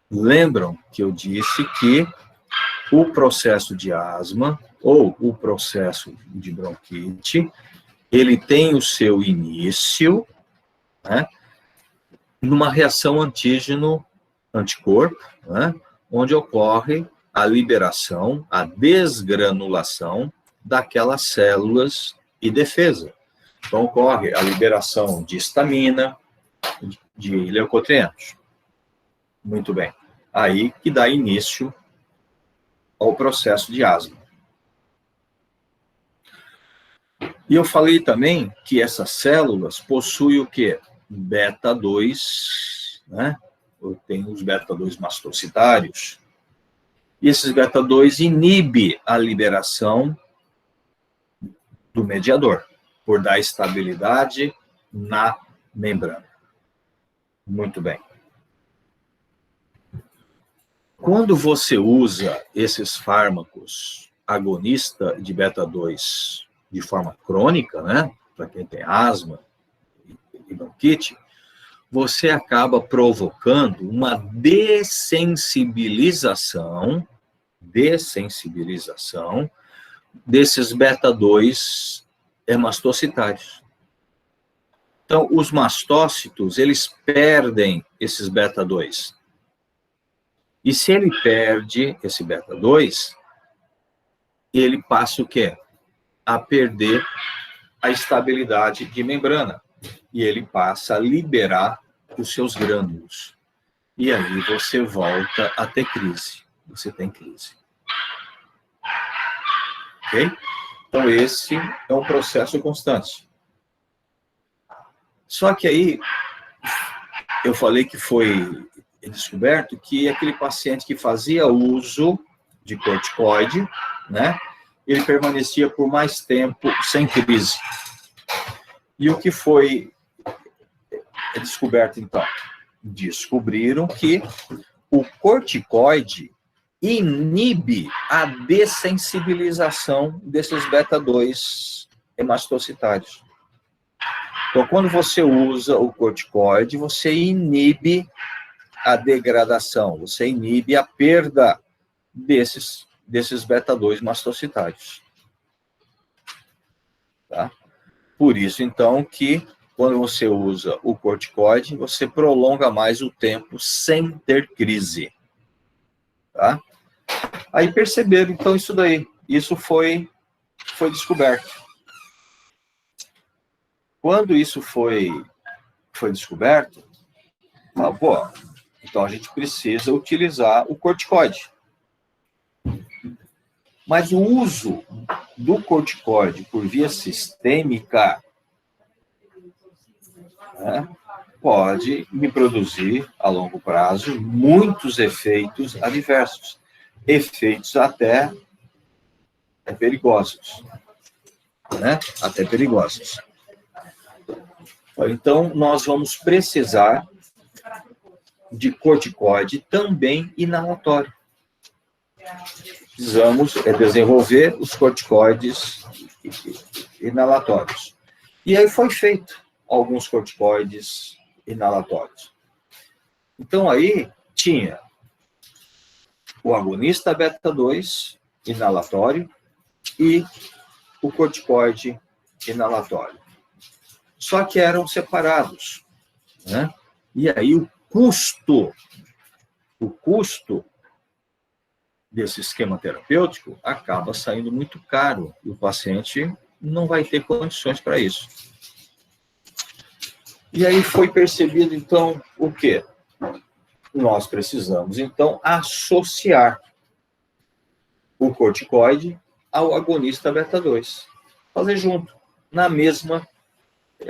[SPEAKER 1] Lembram que eu disse que o processo de asma ou o processo de bronquite, ele tem o seu início, né, numa reação antígeno-anticorpo, né, onde ocorre a liberação, a desgranulação daquelas células de defesa. Então, ocorre a liberação de histamina, de leucotrienos. Muito bem. Aí que dá início ao processo de asma. E eu falei também que essas células possuem o quê? Beta-2, né? Tem os beta-2 mastocitários. E esses beta-2 inibem a liberação do mediador, por dar estabilidade na membrana. Muito bem. Quando você usa esses fármacos agonistas de beta-2 de forma crônica, né, para quem tem asma e bronquite, você acaba provocando uma dessensibilização desses beta-2 mastocitários. Então, os mastócitos, eles perdem esses beta-2. E se ele perde esse beta-2, ele passa o quê? A perder a estabilidade de membrana. E ele passa a liberar os seus grânulos. E aí você volta a ter crise. Você tem crise. Ok? Então, esse é um processo constante. Só que aí, eu falei que foi descoberto que aquele paciente que fazia uso de corticoide, né, ele permanecia por mais tempo sem crise. E o que foi descoberto, então? Descobriram que o corticoide inibe a dessensibilização desses beta-2 hemastocitários. Então, quando você usa o corticoide, você inibe a degradação, você inibe a perda desses beta-2 mastocitários. Tá? Por isso, então, que quando você usa o corticoide, você prolonga mais o tempo sem ter crise. Tá? Aí perceberam, então, isso daí. Isso foi descoberto. Quando isso foi descoberto, pô, então a gente precisa utilizar o corticoide. Mas o uso do corticoide por via sistêmica, né, pode me produzir, a longo prazo, muitos efeitos adversos. Efeitos até perigosos. Né? Até perigosos. Então, nós vamos precisar de corticoide também inalatório. Precisamos desenvolver os corticoides inalatórios. E aí foi feito alguns corticoides inalatórios. Então, aí tinha o agonista beta-2 inalatório e o corticoide inalatório. Só que eram separados, né? E aí o custo desse esquema terapêutico acaba saindo muito caro e o paciente não vai ter condições para isso. E aí foi percebido, então, o quê? Nós precisamos, então, associar o corticoide ao agonista beta-2. Fazer junto, na mesma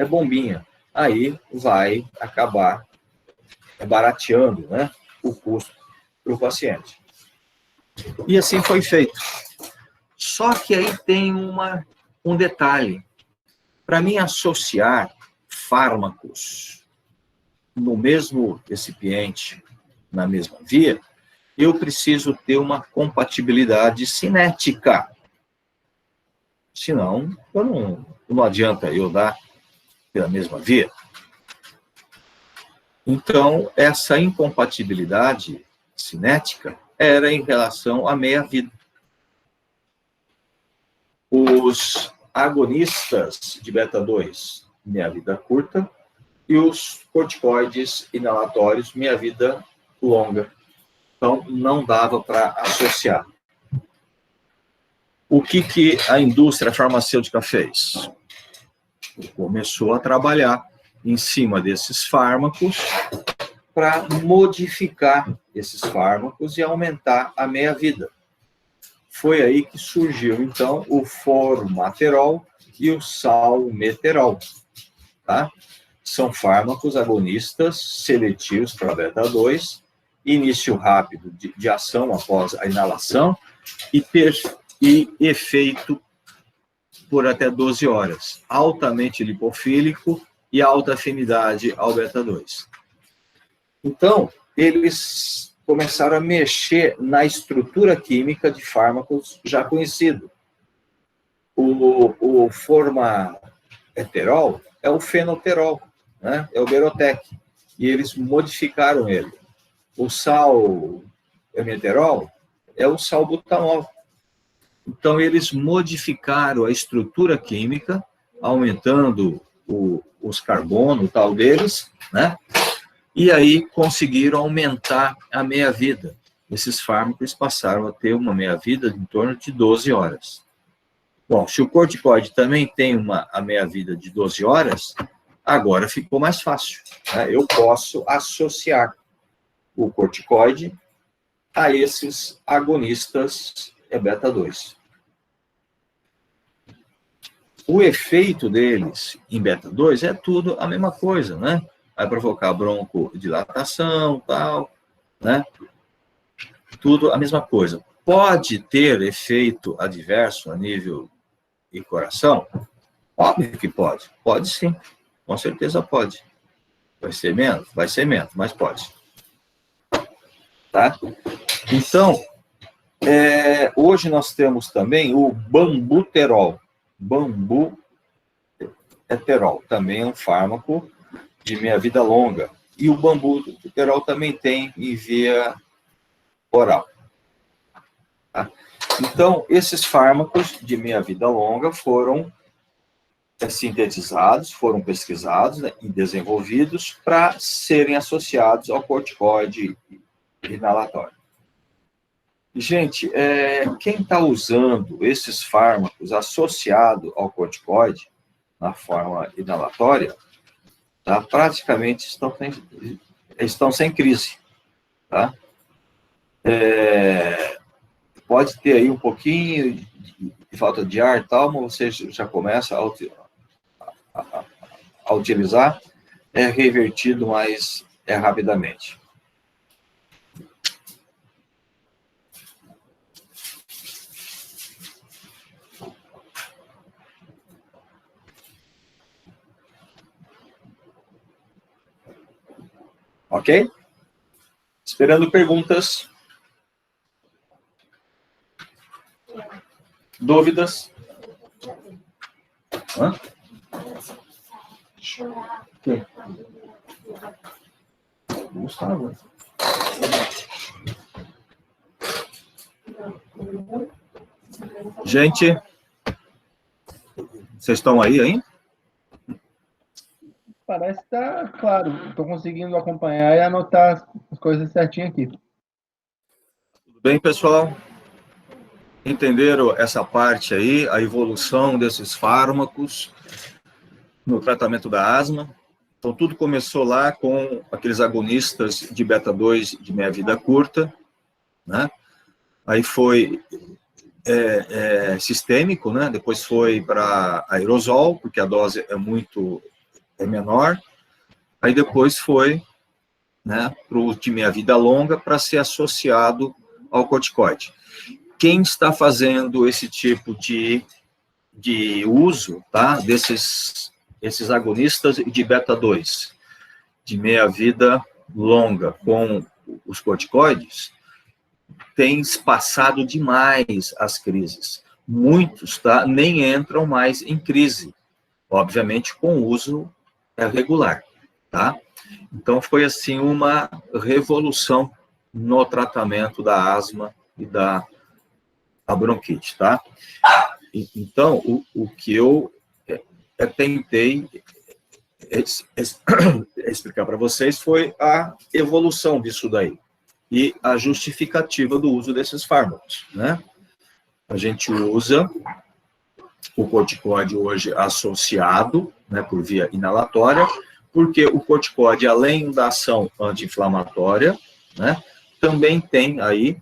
[SPEAKER 1] bombinha. Aí vai acabar barateando, né, o custo para o paciente. E assim foi feito. Só que aí tem um detalhe. Para mim associar fármacos no mesmo recipiente, na mesma via, eu preciso ter uma compatibilidade cinética. Senão, não adianta eu dar pela mesma via. Então, essa incompatibilidade cinética era em relação à meia-vida. Os agonistas de beta-2, meia-vida curta, e os corticoides inalatórios, meia-vida longa. Então, não dava para associar. O que a indústria farmacêutica fez? Começou a trabalhar em cima desses fármacos para modificar esses fármacos e aumentar a meia-vida. Foi aí que surgiu, então, o formoterol e o salmeterol. Tá? São fármacos agonistas seletivos para beta-2, início rápido de ação após a inalação e efeito por até 12 horas, altamente lipofílico e alta afinidade ao beta-2. Então, eles começaram a mexer na estrutura química de fármacos já conhecidos. O formoterol é o fenoterol, né? É o Berotec, e eles modificaram ele. O salmeterol é o salbutamol. Então, eles modificaram a estrutura química, aumentando o os carbono, tal deles, né? E aí conseguiram aumentar a meia-vida. Esses fármacos passaram a ter uma meia-vida em torno de 12 horas. Bom, se o corticoide também tem a meia-vida de 12 horas, agora ficou mais fácil, né? Eu posso associar o corticoide a esses agonistas beta-2. O efeito deles em beta-2 é tudo a mesma coisa, né? Vai provocar broncodilatação, tal, né? Tudo a mesma coisa. Pode ter efeito adverso a nível de coração? Óbvio que pode. Pode sim. Com certeza pode. Vai ser menos? Vai ser menos, mas pode. Tá? Então, hoje nós temos também o bambuterol. Bambuterol também é um fármaco de meia-vida longa. E o bambuterol também tem em via oral. Tá? Então, esses fármacos de meia-vida longa foram sintetizados, foram pesquisados, né, e desenvolvidos para serem associados ao corticoide inalatório. Gente, quem está usando esses fármacos associados ao corticoide, na forma inalatória, tá, praticamente estão sem crise. Tá? Pode ter aí um pouquinho de falta de ar e tal, mas você já começa a utilizar, é revertido mais rapidamente. Ok? Esperando perguntas. Dúvidas? Hã? Okay. Gustavo. Gente, vocês estão aí, hein?
[SPEAKER 3] Parece que está claro. Estou conseguindo acompanhar e anotar as coisas certinho aqui.
[SPEAKER 1] Tudo bem, pessoal? Entenderam essa parte aí, a evolução desses fármacos no tratamento da asma? Então, tudo começou lá com aqueles agonistas de beta-2 de meia-vida curta, né? Aí foi sistêmico, né? Depois foi para aerosol, porque a dose é menor. Aí depois foi, né, para o de meia-vida longa para ser associado ao corticoide. Quem está fazendo esse tipo de uso, tá, esses agonistas de beta-2, de meia-vida longa com os corticoides, tem espaçado demais as crises. Muitos, tá, nem entram mais em crise, obviamente com uso regular, tá? Então foi assim uma revolução no tratamento da asma e da bronquite, tá? Então, o que eu tentei explicar para vocês foi a evolução disso daí e a justificativa do uso desses fármacos, né? A gente usa o corticoide hoje associado, né, por via inalatória, porque o corticoide, além da ação anti-inflamatória, né, também tem aí,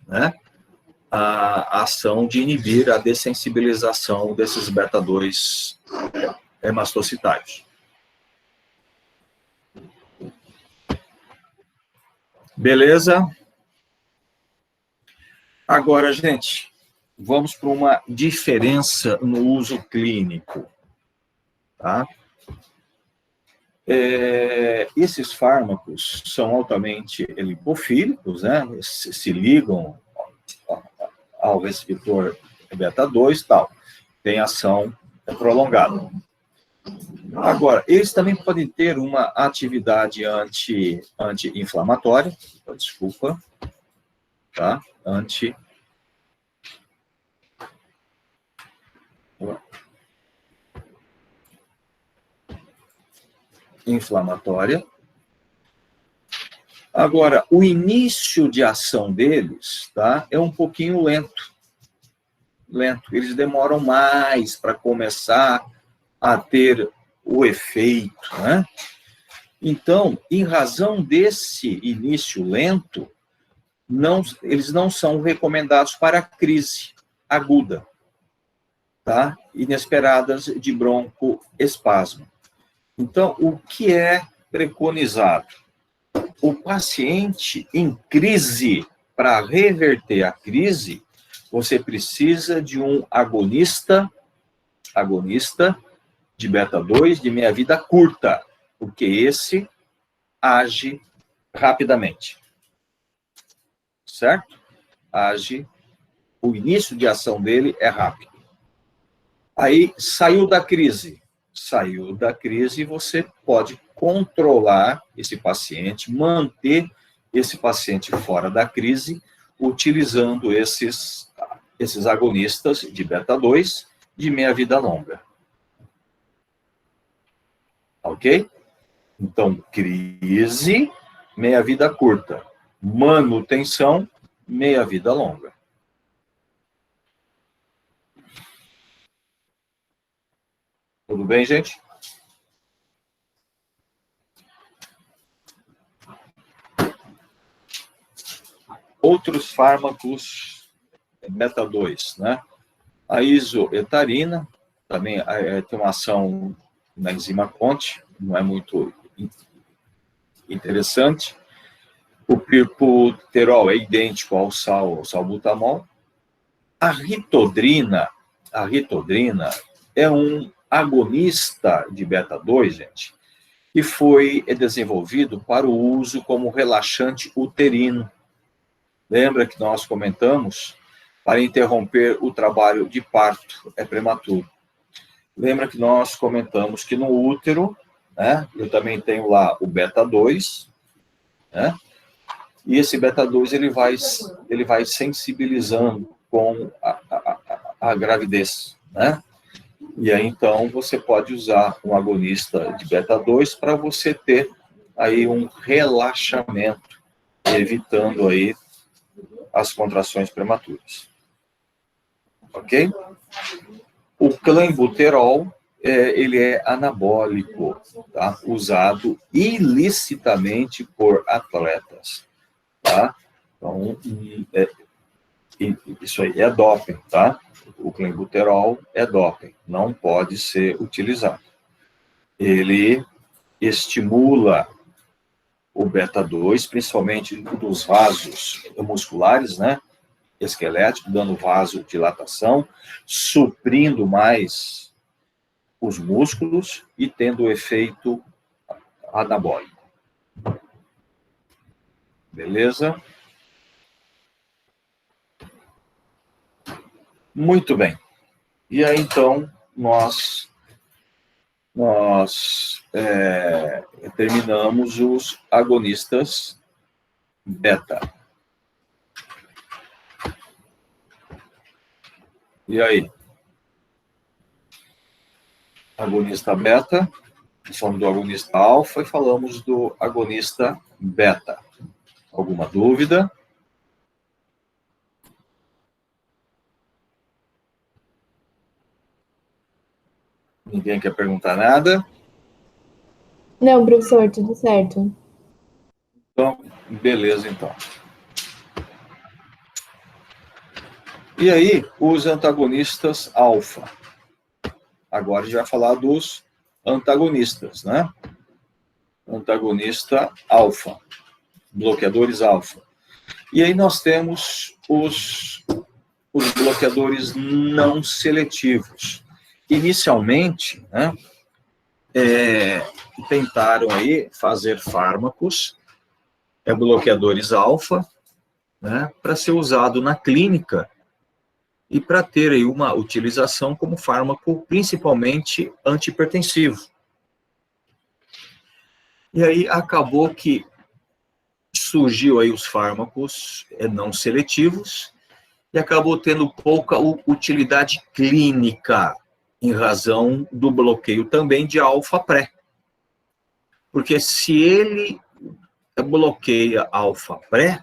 [SPEAKER 1] né, a ação de inibir a dessensibilização desses beta-2 mastocitários. Beleza? Agora, gente, vamos para uma diferença no uso clínico. Tá? Esses fármacos são altamente lipofílicos, né? Se ligam ao receptor beta-2 e tal. Tem ação prolongada. Agora, eles também podem ter uma atividade anti-inflamatória, desculpa, tá? inflamatória. Agora, o início de ação deles, tá, é um pouquinho lento. Eles demoram mais para começar a ter o efeito, né? Então, em razão desse início lento, eles não são recomendados para crise aguda, tá? Inesperadas de broncoespasmo. Então, o que é preconizado? O paciente em crise, para reverter a crise, você precisa de um agonista de beta-2 de meia-vida curta, porque esse age rapidamente. Certo? O início de ação dele é rápido. Aí, saiu da crise, você pode controlar esse paciente, manter esse paciente fora da crise, utilizando esses agonistas de beta-2 de meia-vida longa. Ok? Então, crise, meia-vida curta. Manutenção, meia-vida longa. Tudo bem, gente? Outros fármacos beta-2, né? A isoetarina, também tem uma ação na enzima Conte, não é muito interessante. O pirputerol é idêntico ao salbutamol. A ritodrina é um agonista de beta-2, gente, que foi desenvolvido para o uso como relaxante uterino. Lembra que nós comentamos para interromper o trabalho de parto, é prematuro. Lembra que nós comentamos que no útero, né, eu também tenho lá o beta-2, né, e esse beta-2 ele vai sensibilizando com a gravidez, né? E aí, então, você pode usar um agonista de beta-2 para você ter aí um relaxamento, evitando aí as contrações prematuras. Ok? O clenbuterol, ele é anabólico, tá? Usado ilicitamente por atletas, tá? Então, isso aí é doping, tá? O clenbuterol é doping, não pode ser utilizado. Ele estimula o beta-2, principalmente dos vasos musculares, né? Esquelético, dando vasodilatação, suprindo mais os músculos e tendo efeito anabólico. Beleza? Muito bem. E aí, então, nós terminamos os agonistas beta. E aí? Agonista beta, falamos do agonista alfa e falamos do agonista beta. Alguma dúvida? Ninguém quer perguntar nada?
[SPEAKER 4] Não, professor, tudo certo.
[SPEAKER 1] Então, beleza, então. E aí, os antagonistas alfa. Agora a gente vai falar dos antagonistas, né? Antagonista alfa, bloqueadores alfa. E aí nós temos os bloqueadores não seletivos. Inicialmente, né, tentaram aí fazer fármacos, bloqueadores alfa, né, para ser usado na clínica e para ter aí uma utilização como fármaco principalmente antihipertensivo. E aí acabou que surgiu aí os fármacos não seletivos e acabou tendo pouca utilidade clínica em razão do bloqueio também de alfa-pré. Porque se ele bloqueia alfa-pré,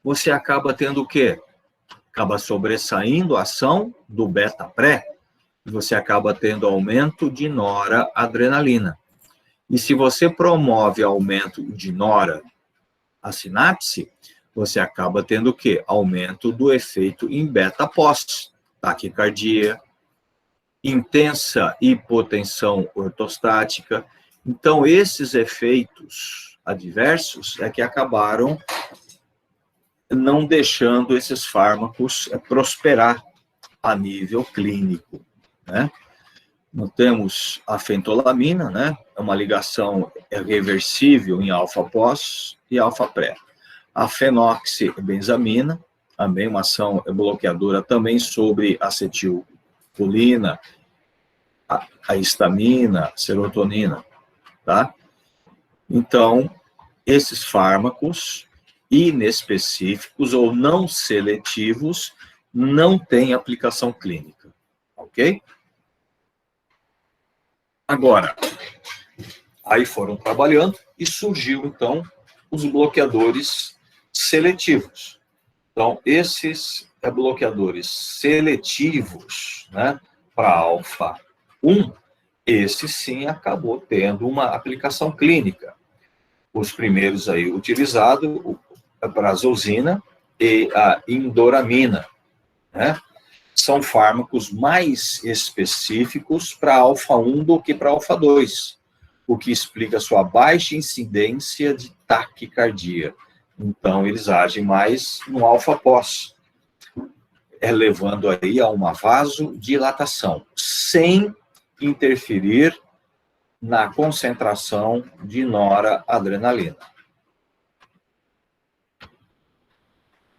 [SPEAKER 1] você acaba tendo o quê? Acaba sobressaindo a ação do beta-pré, e você acaba tendo aumento de noradrenalina. E se você promove aumento de nora a sinapse, você acaba tendo o quê? Aumento do efeito em beta-pós, taquicardia, intensa hipotensão ortostática. Então, esses efeitos adversos é que acabaram não deixando esses fármacos prosperar a nível clínico, né? Nós temos a fentolamina, né? É uma ligação reversível em alfa-pós e alfa-pré. A fenoxibenzamina, também uma ação bloqueadora também sobre acetilcolina, a histamina, serotonina, tá? Então, esses fármacos inespecíficos ou não seletivos não têm aplicação clínica, ok? Agora, aí foram trabalhando e surgiu, então, os bloqueadores seletivos. Então, esses bloqueadores seletivos, né, para alfa-1, esse sim acabou tendo uma aplicação clínica. Os primeiros aí utilizados, a prazosina e a indoramina, né? São fármacos mais específicos para alfa-1 do que para alfa-2, o que explica sua baixa incidência de taquicardia. Então, eles agem mais no alfa-pós, levando aí a uma vasodilatação, sem interferir na concentração de noradrenalina.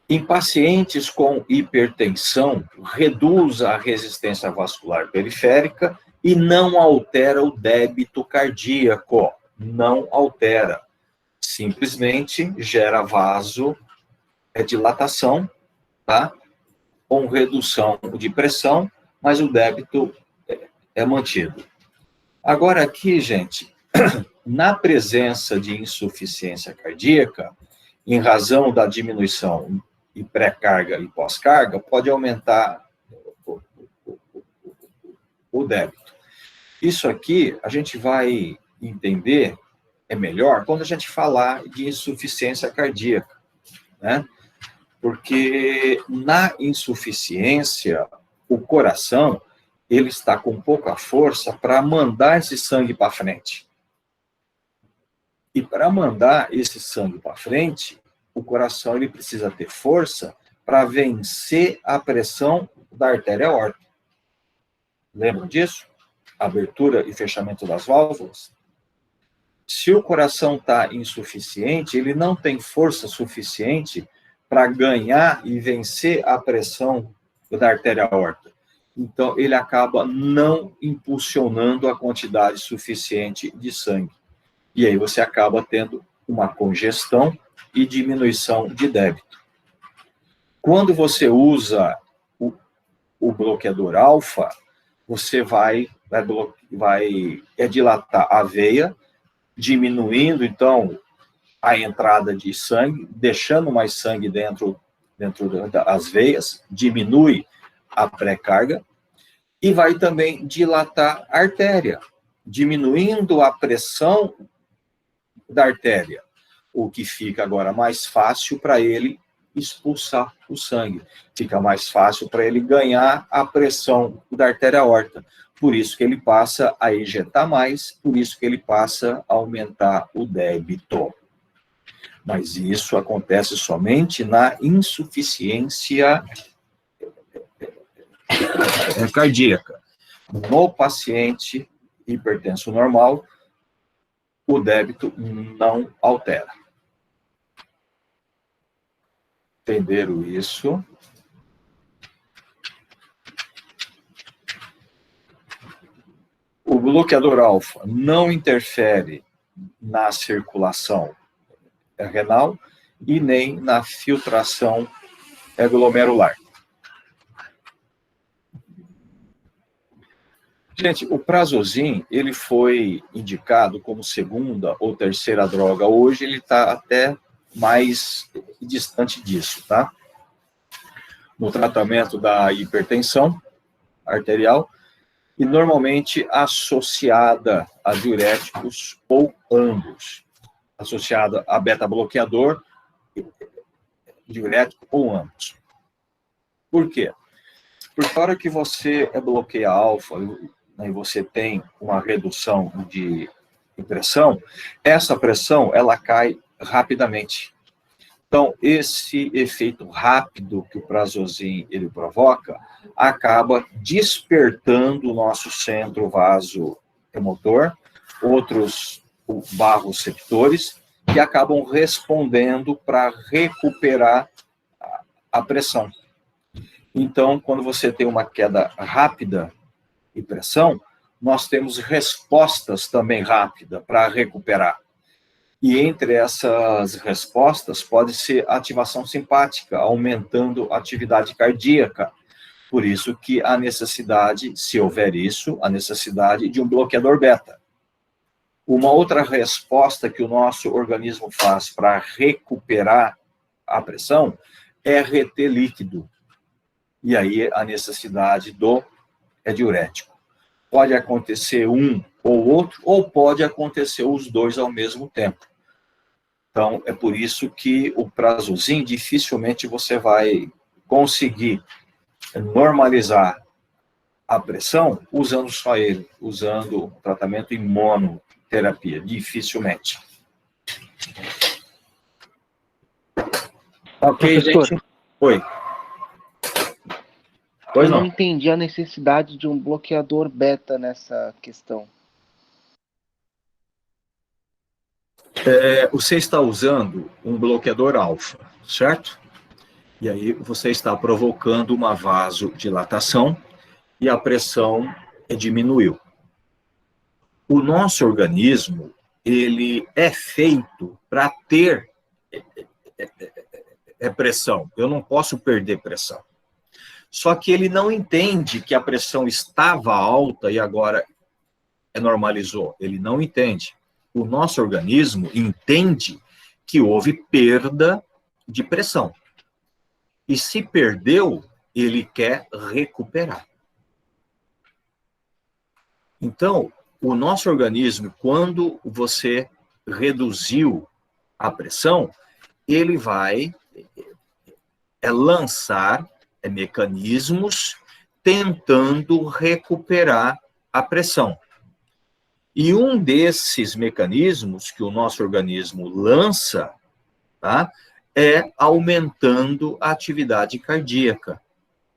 [SPEAKER 1] Em pacientes com hipertensão, reduz a resistência vascular periférica e não altera o débito cardíaco. Não altera. Simplesmente gera vasodilatação, tá? Com redução de pressão, mas o débito é mantido. Agora aqui, gente, na presença de insuficiência cardíaca, em razão da diminuição em pré-carga e pós-carga, pode aumentar o débito. Isso aqui a gente vai entender melhor quando a gente falar de insuficiência cardíaca, né? Porque na insuficiência, o coração, ele está com pouca força para mandar esse sangue para frente. E para mandar esse sangue para frente, o coração ele precisa ter força para vencer a pressão da artéria aórtica. Lembram disso? Abertura e fechamento das válvulas. Se o coração está insuficiente, ele não tem força suficiente para ganhar e vencer a pressão da artéria aórtica. Então, ele acaba não impulsionando a quantidade suficiente de sangue. E aí você acaba tendo uma congestão e diminuição de débito. Quando você usa o bloqueador alfa, você vai dilatar a veia, diminuindo, então, a entrada de sangue, deixando mais sangue dentro das veias, diminui a pré-carga, e vai também dilatar a artéria, diminuindo a pressão da artéria, o que fica agora mais fácil para ele expulsar o sangue. Fica mais fácil para ele ganhar a pressão da artéria aórtica. Por isso que ele passa a ejetar mais, por isso que ele passa a aumentar o débito. Mas isso acontece somente na insuficiência cardíaca. No paciente hipertenso normal, o débito não altera. Entenderam isso? O bloqueador alfa não interfere na circulação renal e nem na filtração glomerular. Gente, o Prazosin, ele foi indicado como segunda ou terceira droga. Hoje ele está até mais distante disso, tá? No tratamento da hipertensão arterial e normalmente associada a diuréticos ou ambos. Associada a beta-bloqueador, diurético ou ambos. Por quê? Porque a hora que você bloqueia alfa e você tem uma redução de pressão, essa pressão ela cai rapidamente. Então, esse efeito rápido que o Prazosin ele provoca acaba despertando o nosso centro vasomotor, outros barroceptores, que acabam respondendo para recuperar a pressão. Então, quando você tem uma queda rápida de pressão, nós temos respostas também rápidas para recuperar. E entre essas respostas pode ser ativação simpática, aumentando a atividade cardíaca. Por isso que a necessidade, se houver isso, a necessidade de um bloqueador beta. Uma outra resposta que o nosso organismo faz para recuperar a pressão é reter líquido. E aí a necessidade do diurético. Pode acontecer um ou outro, ou pode acontecer os dois ao mesmo tempo. Então, é por isso que o Prazosin, dificilmente você vai conseguir normalizar a pressão usando só ele, usando o tratamento em monoterapia, dificilmente. Ok,
[SPEAKER 5] Professor,
[SPEAKER 1] gente? Oi. Pois
[SPEAKER 5] eu não
[SPEAKER 1] não.
[SPEAKER 5] entendi a necessidade de um bloqueador beta nessa questão.
[SPEAKER 1] Você está usando um bloqueador alfa, certo? E aí você está provocando uma vasodilatação e a pressão diminuiu. O nosso organismo, ele é feito para ter pressão. Eu não posso perder pressão. Só que ele não entende que a pressão estava alta e agora normalizou. Ele não entende. O nosso organismo entende que houve perda de pressão. E se perdeu, ele quer recuperar. Então, o nosso organismo, quando você reduziu a pressão, ele vai lançar mecanismos tentando recuperar a pressão. E um desses mecanismos que o nosso organismo lança, tá, é aumentando a atividade cardíaca,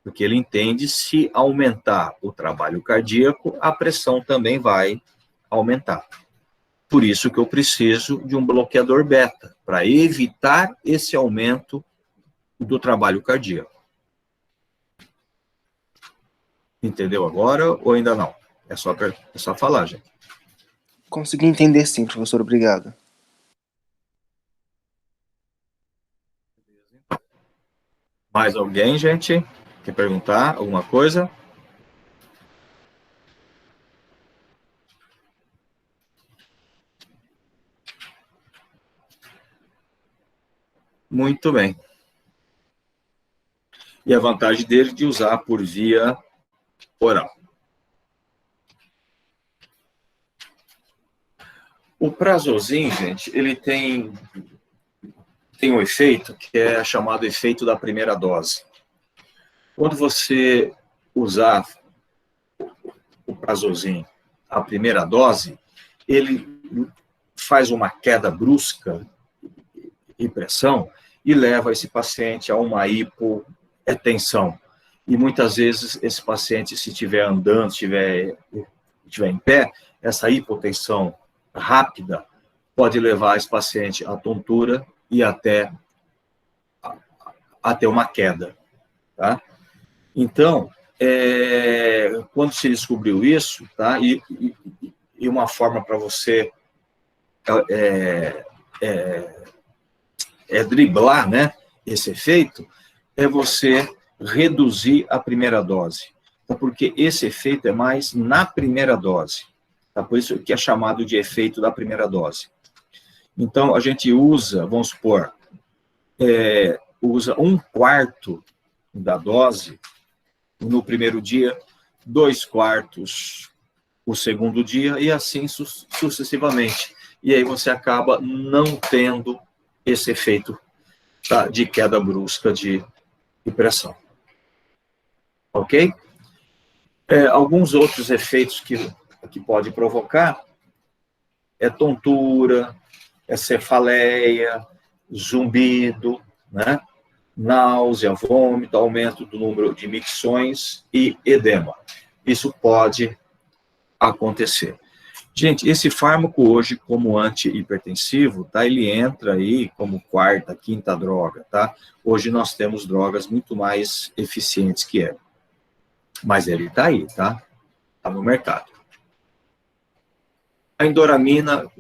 [SPEAKER 1] porque ele entende se aumentar o trabalho cardíaco, a pressão também vai aumentar. Por isso que eu preciso de um bloqueador beta, para evitar esse aumento do trabalho cardíaco. Entendeu agora ou ainda não? É só falar, gente.
[SPEAKER 5] Consegui entender sim, professor. Obrigado.
[SPEAKER 1] Mais alguém, gente? Quer perguntar alguma coisa? Muito bem. E a vantagem dele de usar por via oral. O Prazosin, gente, ele tem um efeito que é chamado efeito da primeira dose. Quando você usar o Prazosin, a primeira dose, ele faz uma queda brusca de pressão e leva esse paciente a uma hipotensão. E muitas vezes esse paciente, se estiver andando, estiver em pé, essa hipotensão rápida pode levar esse paciente à tontura e até uma queda. Tá? Então, quando se descobriu isso, tá? E uma forma para você driblar, né, esse efeito, é você reduzir a primeira dose. porque esse efeito é mais na primeira dose. Tá? Por isso que é chamado de efeito da primeira dose. Então, a gente usa, vamos supor, usa 1/4 da dose no primeiro dia, 2/4 o segundo dia, e assim sucessivamente. E aí você acaba não tendo esse efeito, tá, de queda brusca de pressão. Ok? Alguns outros efeitos que pode provocar é tontura, cefaleia, zumbido, né? Náusea, vômito, aumento do número de micções e edema. Isso pode acontecer. Gente, esse fármaco hoje, como antihipertensivo, tá? Ele entra aí como quarta, quinta droga, tá? Hoje nós temos drogas muito mais eficientes que ele. Mas ele tá aí, tá? Tá no mercado. A endoramina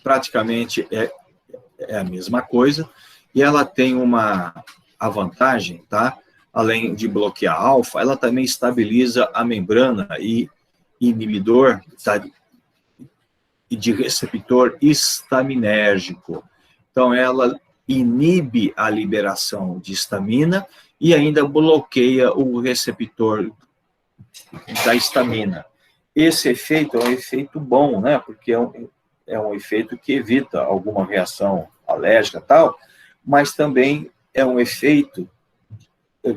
[SPEAKER 1] praticamente é a mesma coisa, e ela tem a vantagem, tá? Além de bloquear alfa, ela também estabiliza a membrana e inibidor, tá? E de receptor histaminérgico. Então, ela inibe a liberação de histamina e ainda bloqueia o receptor da histamina. Esse efeito é um efeito bom, né? Porque é um efeito que evita alguma reação alérgica e tal, mas também é um efeito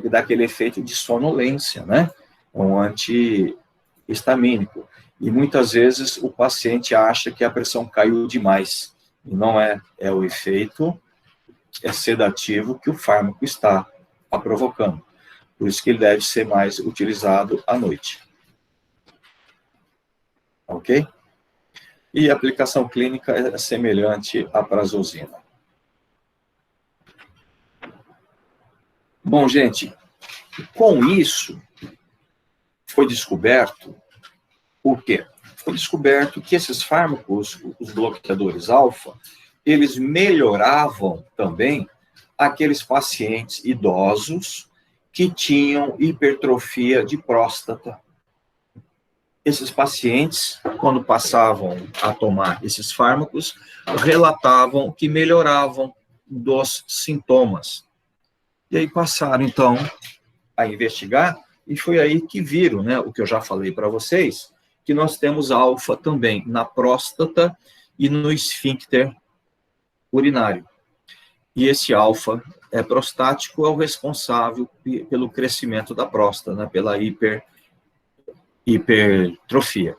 [SPEAKER 1] daquele efeito de sonolência, né? Um antihistamínico. E muitas vezes o paciente acha que a pressão caiu demais. E não é. É o efeito sedativo que o fármaco está provocando. Por isso que ele deve ser mais utilizado à noite. Ok? E a aplicação clínica é semelhante à prazosina. Bom, gente, com isso, foi descoberto o quê? Foi descoberto que esses fármacos, os bloqueadores alfa, eles melhoravam também aqueles pacientes idosos que tinham hipertrofia de próstata. Esses pacientes, quando passavam a tomar esses fármacos, relatavam que melhoravam dos sintomas. E aí passaram, então, a investigar, e foi aí que viram, né, o que eu já falei para vocês, que nós temos alfa também na próstata e no esfíncter urinário. E esse alfa prostático é o responsável pelo crescimento da próstata, né, pela hipertrofia.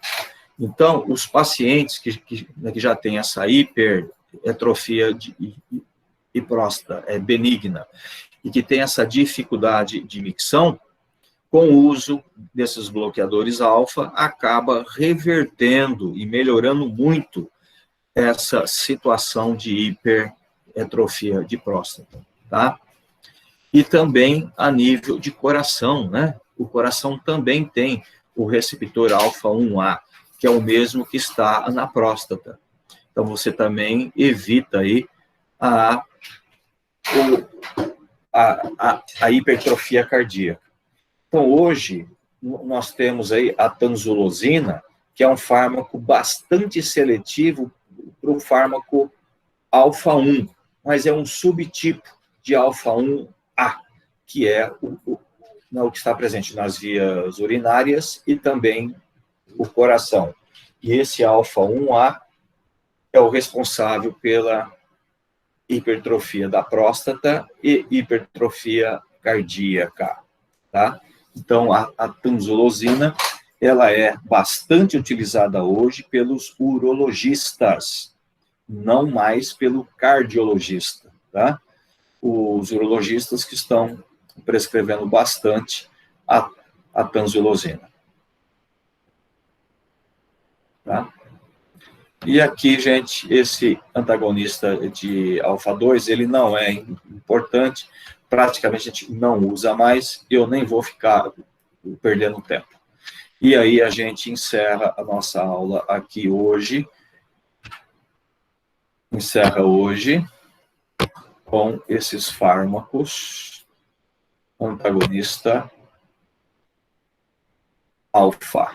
[SPEAKER 1] Então, os pacientes que já têm essa hipertrofia de próstata benigna e que tem essa dificuldade de micção, com o uso desses bloqueadores alfa, acaba revertendo e melhorando muito essa situação de hipertrofia de próstata, tá? E também a nível de coração, né? O coração também tem o receptor alfa-1A, que é o mesmo que está na próstata. Então, você também evita aí a hipertrofia cardíaca. Então, hoje, nós temos aí a tanzulosina, que é um fármaco bastante seletivo para o fármaco alfa-1, mas é um subtipo de alfa-1A, que é o que está presente nas vias urinárias e também o coração. E esse alfa-1A é o responsável pela hipertrofia da próstata e hipertrofia cardíaca, tá? Então, a tanzulosina, ela é bastante utilizada hoje pelos urologistas, não mais pelo cardiologista, tá? Os urologistas que estão prescrevendo bastante a tanzulosina. Tá? E aqui, gente, esse antagonista de alfa-2, ele não é importante, praticamente a gente não usa mais, eu nem vou ficar perdendo tempo. E aí a gente encerra a nossa aula aqui hoje, com esses fármacos antagonista alfa.